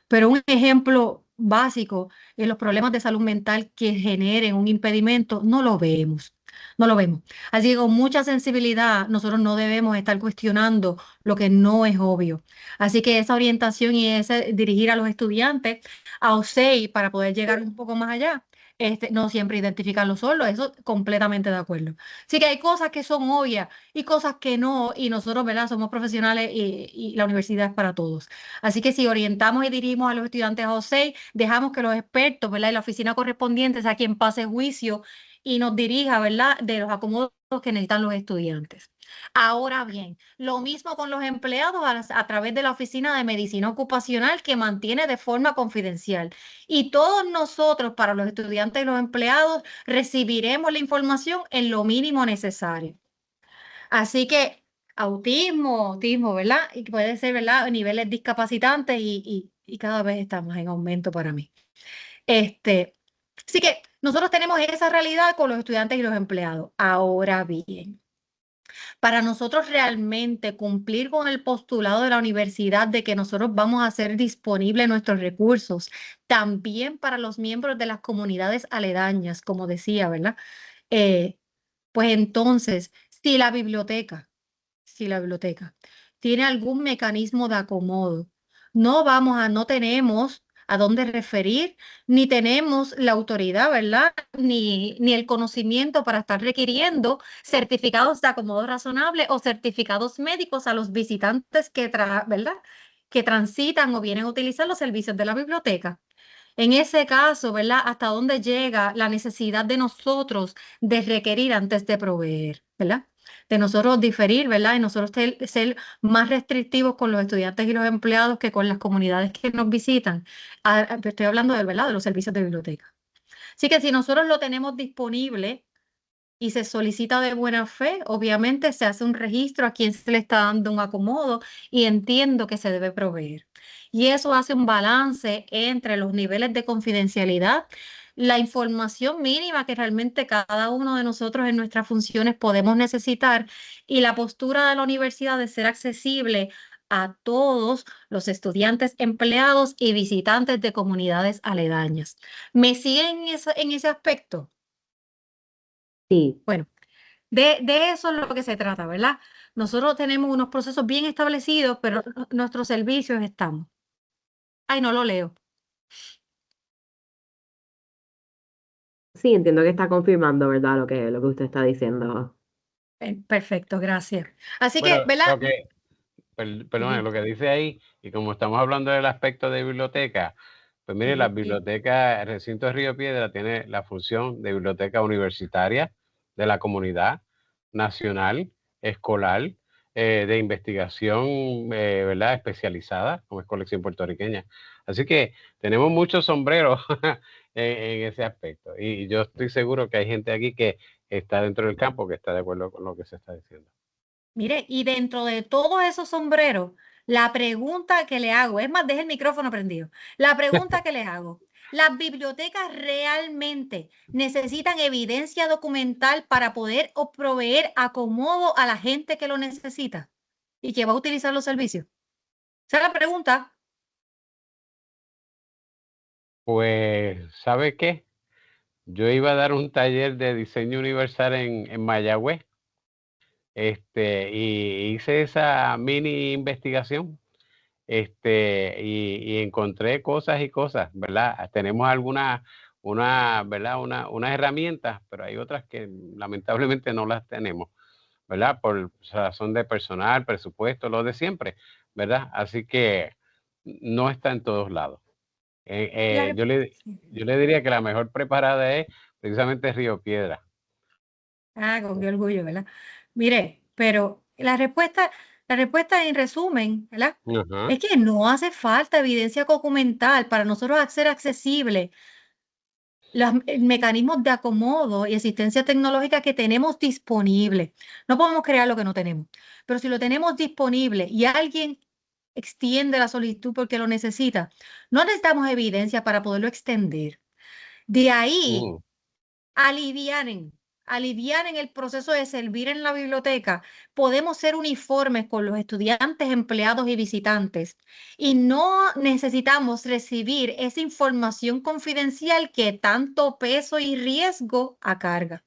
Pero un ejemplo básico en los problemas de salud mental que generen un impedimento, no lo vemos. No lo vemos. Así que con mucha sensibilidad, nosotros no debemos estar cuestionando lo que no es obvio. Así que esa orientación y ese dirigir a los estudiantes a OSEI para poder llegar un poco más allá, no siempre identificarlo solo, eso completamente de acuerdo. Así que hay cosas que son obvias y cosas que no, y nosotros, ¿verdad? Somos profesionales y la universidad es para todos. Así que si orientamos y dirigimos a los estudiantes a OSEI, dejamos que los expertos, ¿verdad? Y la oficina correspondiente sea quien pase juicio y nos dirija, ¿verdad? De los acomodos que necesitan los estudiantes. Ahora bien, lo mismo con los empleados a través de la Oficina de Medicina Ocupacional que mantiene de forma confidencial. Y todos nosotros, para los estudiantes y los empleados, recibiremos la información en lo mínimo necesario. Así que autismo, ¿verdad? Y puede ser, ¿verdad? Niveles discapacitantes y cada vez estamos en aumento para mí. Así que nosotros tenemos esa realidad con los estudiantes y los empleados. Ahora bien, para nosotros realmente cumplir con el postulado de la universidad de que nosotros vamos a hacer disponibles nuestros recursos, también para los miembros de las comunidades aledañas, como decía, ¿verdad? Eh, pues entonces, si la biblioteca tiene algún mecanismo de acomodo, no tenemos a dónde referir, ni tenemos la autoridad, ¿verdad? Ni el conocimiento para estar requiriendo certificados de acomodo razonable o certificados médicos a los visitantes ¿verdad? Que transitan o vienen a utilizar los servicios de la biblioteca. En ese caso, ¿verdad? ¿Hasta dónde llega la necesidad de nosotros de requerir antes de proveer, ¿verdad? De nosotros diferir, ¿verdad? Y nosotros ser más restrictivos con los estudiantes y los empleados que con las comunidades que nos visitan. Estoy hablando de, ¿verdad? De los servicios de biblioteca. Así que si nosotros lo tenemos disponible y se solicita de buena fe, obviamente se hace un registro a quien se le está dando un acomodo y entiendo que se debe proveer. Y eso hace un balance entre los niveles de confidencialidad, la información mínima que realmente cada uno de nosotros en nuestras funciones podemos necesitar y la postura de la universidad de ser accesible a todos los estudiantes, empleados y visitantes de comunidades aledañas. ¿Me siguen en ese aspecto? Sí, Bueno, de eso es lo que se trata, ¿verdad? Nosotros tenemos unos procesos bien establecidos, pero nuestros servicios estamos. Ay, no lo leo. sí, entiendo que está confirmando, ¿verdad? Lo que usted está diciendo. Perfecto, gracias. Así que, Bueno, ¿verdad? perdón, lo que dice ahí, y como estamos hablando del aspecto de biblioteca, pues mire, la Sí. biblioteca, el recinto de Río Piedra tiene la función de biblioteca universitaria de la comunidad, nacional, escolar, de investigación, ¿verdad? Especializada, como es colección puertorriqueña. Así que tenemos muchos sombreros en ese aspecto. Y yo estoy seguro que hay gente aquí que está dentro del campo que está de acuerdo con lo que se está diciendo. Mire, y dentro de todos esos sombreros, la pregunta que le hago, es más, deje el micrófono prendido. La pregunta que les hago, ¿las bibliotecas realmente necesitan evidencia documental para poder o proveer acomodo a la gente que lo necesita y que va a utilizar los servicios? Esa es la pregunta. Pues, ¿sabe qué? Yo iba a dar un taller de diseño universal en Mayagüez, y hice esa mini investigación, y encontré cosas y cosas, ¿verdad? Tenemos algunas ¿verdad? Unas herramientas, pero hay otras que lamentablemente no las tenemos, ¿verdad? Por razón de personal, presupuesto, lo de siempre, ¿verdad? Así que no está en todos lados. Yo le diría que la mejor preparada es precisamente Río Piedra. Ah, con qué orgullo, ¿verdad? Mire, pero la respuesta en resumen, ¿verdad? Ajá. Es que no hace falta evidencia documental para nosotros hacer accesible los mecanismos de acomodo y asistencia tecnológica que tenemos disponible. No podemos crear lo que no tenemos, pero si lo tenemos disponible y alguien extiende la solicitud porque lo necesita, no necesitamos evidencia para poderlo extender. De ahí alivianen el proceso de servir en la biblioteca. Podemos ser uniformes con los estudiantes, empleados y visitantes y no necesitamos recibir esa información confidencial que tanto peso y riesgo acarga.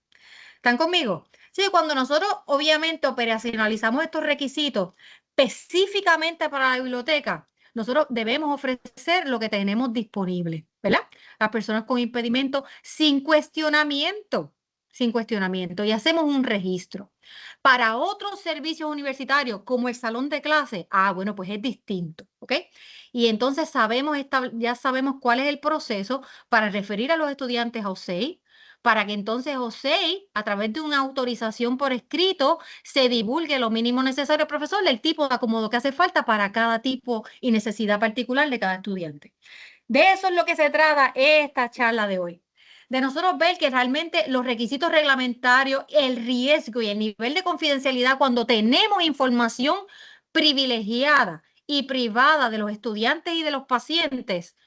¿Están conmigo? Sí, cuando nosotros obviamente operacionalizamos estos requisitos específicamente para la biblioteca, nosotros debemos ofrecer lo que tenemos disponible, ¿verdad? Las personas con impedimento sin cuestionamiento, y hacemos un registro. Para otros servicios universitarios, como el salón de clase, bueno, pues es distinto, ¿ok? Y entonces ya sabemos cuál es el proceso para referir a los estudiantes a OSEI, para que entonces OSEI, a través de una autorización por escrito, se divulgue lo mínimo necesario, profesor, del tipo de acomodo que hace falta para cada tipo y necesidad particular de cada estudiante. De eso es lo que se trata esta charla de hoy. De nosotros ver que realmente los requisitos reglamentarios, el riesgo y el nivel de confidencialidad cuando tenemos información privilegiada y privada de los estudiantes y de los pacientes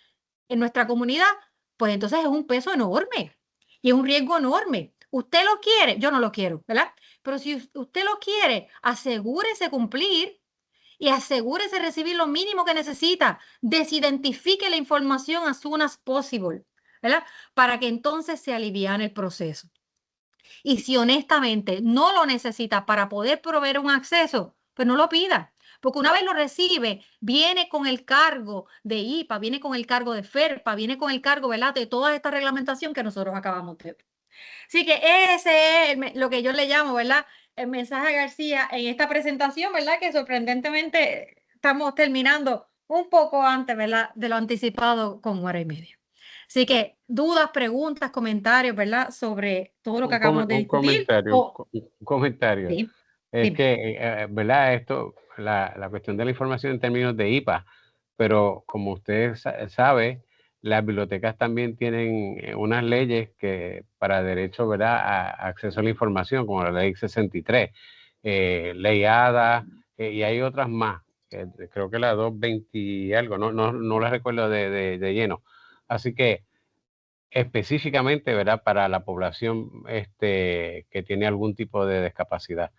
en nuestra comunidad, pues entonces es un peso enorme y es un riesgo enorme. Usted lo quiere, yo no lo quiero, ¿verdad? Pero si usted lo quiere, asegúrese cumplir y asegúrese recibir lo mínimo que necesita. Desidentifique la información as soon as possible, ¿verdad? Para que entonces se aliviane el proceso. Y si honestamente no lo necesita para poder proveer un acceso, pues no lo pida. Porque una vez lo recibe, viene con el cargo de IPA, viene con el cargo de FERPA, viene con el cargo, ¿verdad?, de toda esta reglamentación que nosotros acabamos de ver. Así que ese es lo que yo le llamo, ¿verdad?, el mensaje a García en esta presentación, ¿verdad?, que sorprendentemente estamos terminando un poco antes, ¿verdad?, de lo anticipado con 1 hora y media. Así que dudas, preguntas, comentarios, ¿verdad?, sobre todo lo que acabamos de discutir. Un comentario. Sí, Es dime. que, ¿verdad? La cuestión de la información en términos de IPA, pero como usted sabe, las bibliotecas también tienen unas leyes que para derecho, ¿verdad?, a acceso a la información, como la ley 63, ley ADA, y hay otras más, creo que la 220 y algo, no la recuerdo de lleno. Así que específicamente, ¿verdad?, para la población que tiene algún tipo de discapacidad.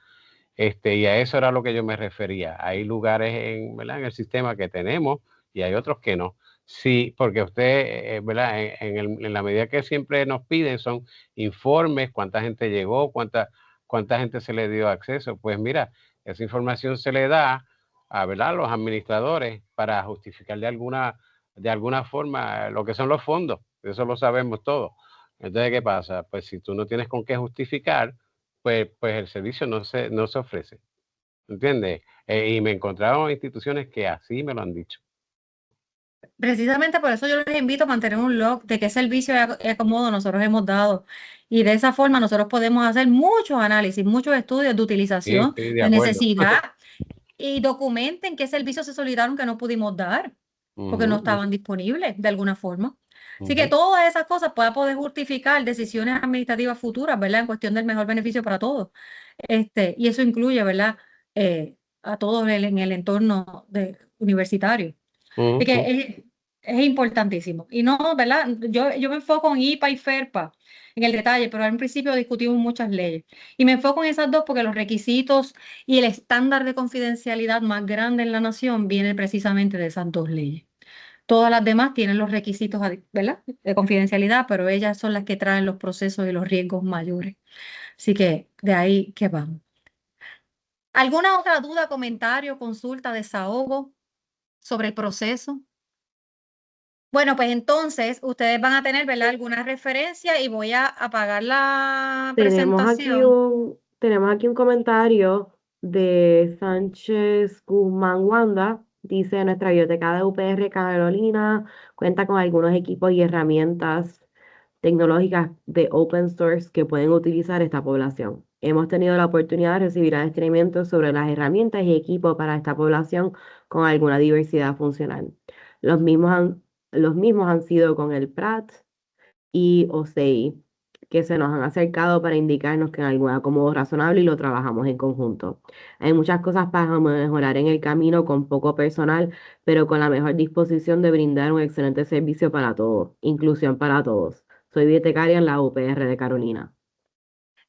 Y a eso era lo que yo me refería. Hay lugares ¿verdad?, en el sistema que tenemos y hay otros que no. Sí, porque usted, ¿verdad?, en la medida que siempre nos piden son informes, cuánta gente llegó, cuánta gente se le dio acceso. Pues mira, esa información se le da a, ¿verdad?, los administradores para justificar de alguna forma lo que son los fondos. Eso lo sabemos todos. Entonces, ¿qué pasa? Pues si tú no tienes con qué justificar, pues el servicio no se ofrece, ¿entiendes? Y me encontraron instituciones que así me lo han dicho. Precisamente por eso yo les invito a mantener un log de qué servicio y acomodo nosotros hemos dado. Y de esa forma nosotros podemos hacer muchos análisis, muchos estudios de Sí, utilización, de de acuerdo. necesidad, y documenten qué servicios se solicitaron que no pudimos dar, porque no Ujú, estaban disponibles de alguna forma. Así que ujú. todas esas cosas para poder justificar decisiones administrativas futuras, ¿verdad? En cuestión del mejor beneficio para todos. Y eso incluye, ¿verdad?, a todos en el entorno universitario. Así Ujú. que es importantísimo. Y no, ¿verdad? Yo me enfoco en IPA y FERPA en el detalle, pero al principio discutimos muchas leyes. Y me enfoco en esas dos porque los requisitos y el estándar de confidencialidad más grande en la nación viene precisamente de esas dos leyes. Todas las demás tienen los requisitos, ¿verdad?, de confidencialidad, pero ellas son las que traen los procesos y los riesgos mayores. Así que de ahí que vamos. ¿Alguna otra duda, comentario, consulta, desahogo sobre el proceso? Bueno, pues entonces ustedes van a tener, ¿verdad?, alguna referencia y voy a apagar la presentación. Tenemos aquí un comentario de Sánchez Guzmán Wanda. Dice, nuestra biblioteca de UPR Carolina cuenta con algunos equipos y herramientas tecnológicas de open source que pueden utilizar esta población. Hemos tenido la oportunidad de recibir adiestramientos sobre las herramientas y equipos para esta población con alguna diversidad funcional. Los mismos los mismos han sido con el PRAT y OCI, que se nos han acercado para indicarnos que en algún acomodo razonable y lo trabajamos en conjunto. Hay muchas cosas para mejorar en el camino con poco personal, pero con la mejor disposición de brindar un excelente servicio para todos, inclusión para todos. Soy bibliotecaria en la UPR de Carolina.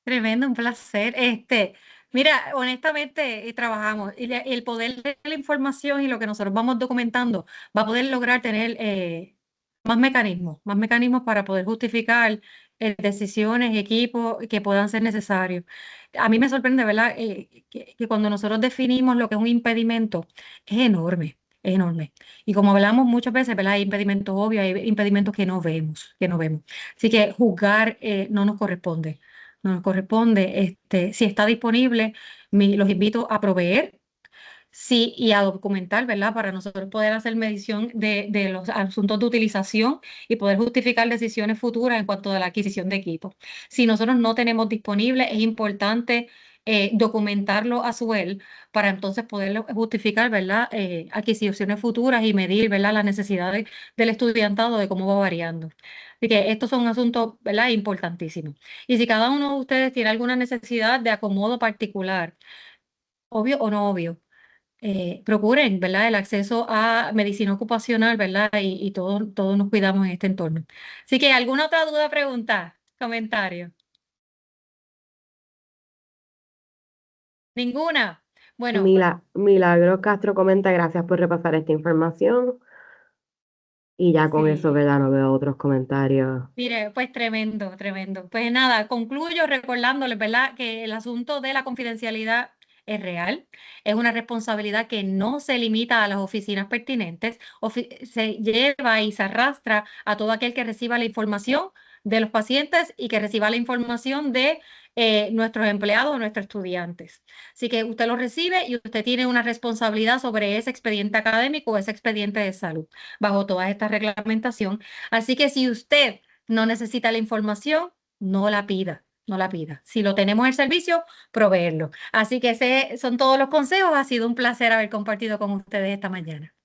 Tremendo, un placer. Mira, honestamente, trabajamos y el poder de la información y lo que nosotros vamos documentando va a poder lograr tener más mecanismos para poder justificar decisiones, equipos que puedan ser necesarios. A mí me sorprende, ¿verdad? Que cuando nosotros definimos lo que es un impedimento, es enorme. Es enorme. Y como hablamos muchas veces, ¿verdad? Hay impedimentos obvios, hay impedimentos que no vemos, que no vemos. Así que juzgar no nos corresponde. No nos corresponde. Si está disponible, los invito a proveer, sí, y a documentar, ¿verdad? Para nosotros poder hacer medición de los asuntos de utilización y poder justificar decisiones futuras en cuanto a la adquisición de equipos. Si nosotros no tenemos disponible, es importante documentarlo a su vez para entonces poder justificar, ¿verdad? Adquisiciones futuras y medir, ¿verdad? Las necesidades del estudiantado de cómo va variando. Así que estos son asuntos, ¿verdad? Importantísimos. Y si cada uno de ustedes tiene alguna necesidad de acomodo particular, obvio o no obvio, procuren, ¿verdad? El acceso a medicina ocupacional, ¿verdad? Y todos nos cuidamos en este entorno. Así que, ¿alguna otra duda, pregunta, comentario? ¿Ninguna? Bueno, Milagro Castro comenta, gracias por repasar esta información. Y ya con eso, sí. ¿verdad? No veo otros comentarios. Mire, pues tremendo, tremendo. Pues nada, concluyo recordándoles, ¿verdad?, que el asunto de la confidencialidad es real, es una responsabilidad que no se limita a las oficinas pertinentes, se lleva y se arrastra a todo aquel que reciba la información de los pacientes y que reciba la información de nuestros empleados o nuestros estudiantes. Así que usted lo recibe y usted tiene una responsabilidad sobre ese expediente académico o ese expediente de salud, bajo toda esta reglamentación. Así que si usted no necesita la información, no la pida, no la pida. Si lo tenemos en el servicio, proveerlo. Así que ese son todos los consejos. Ha sido un placer haber compartido con ustedes esta mañana.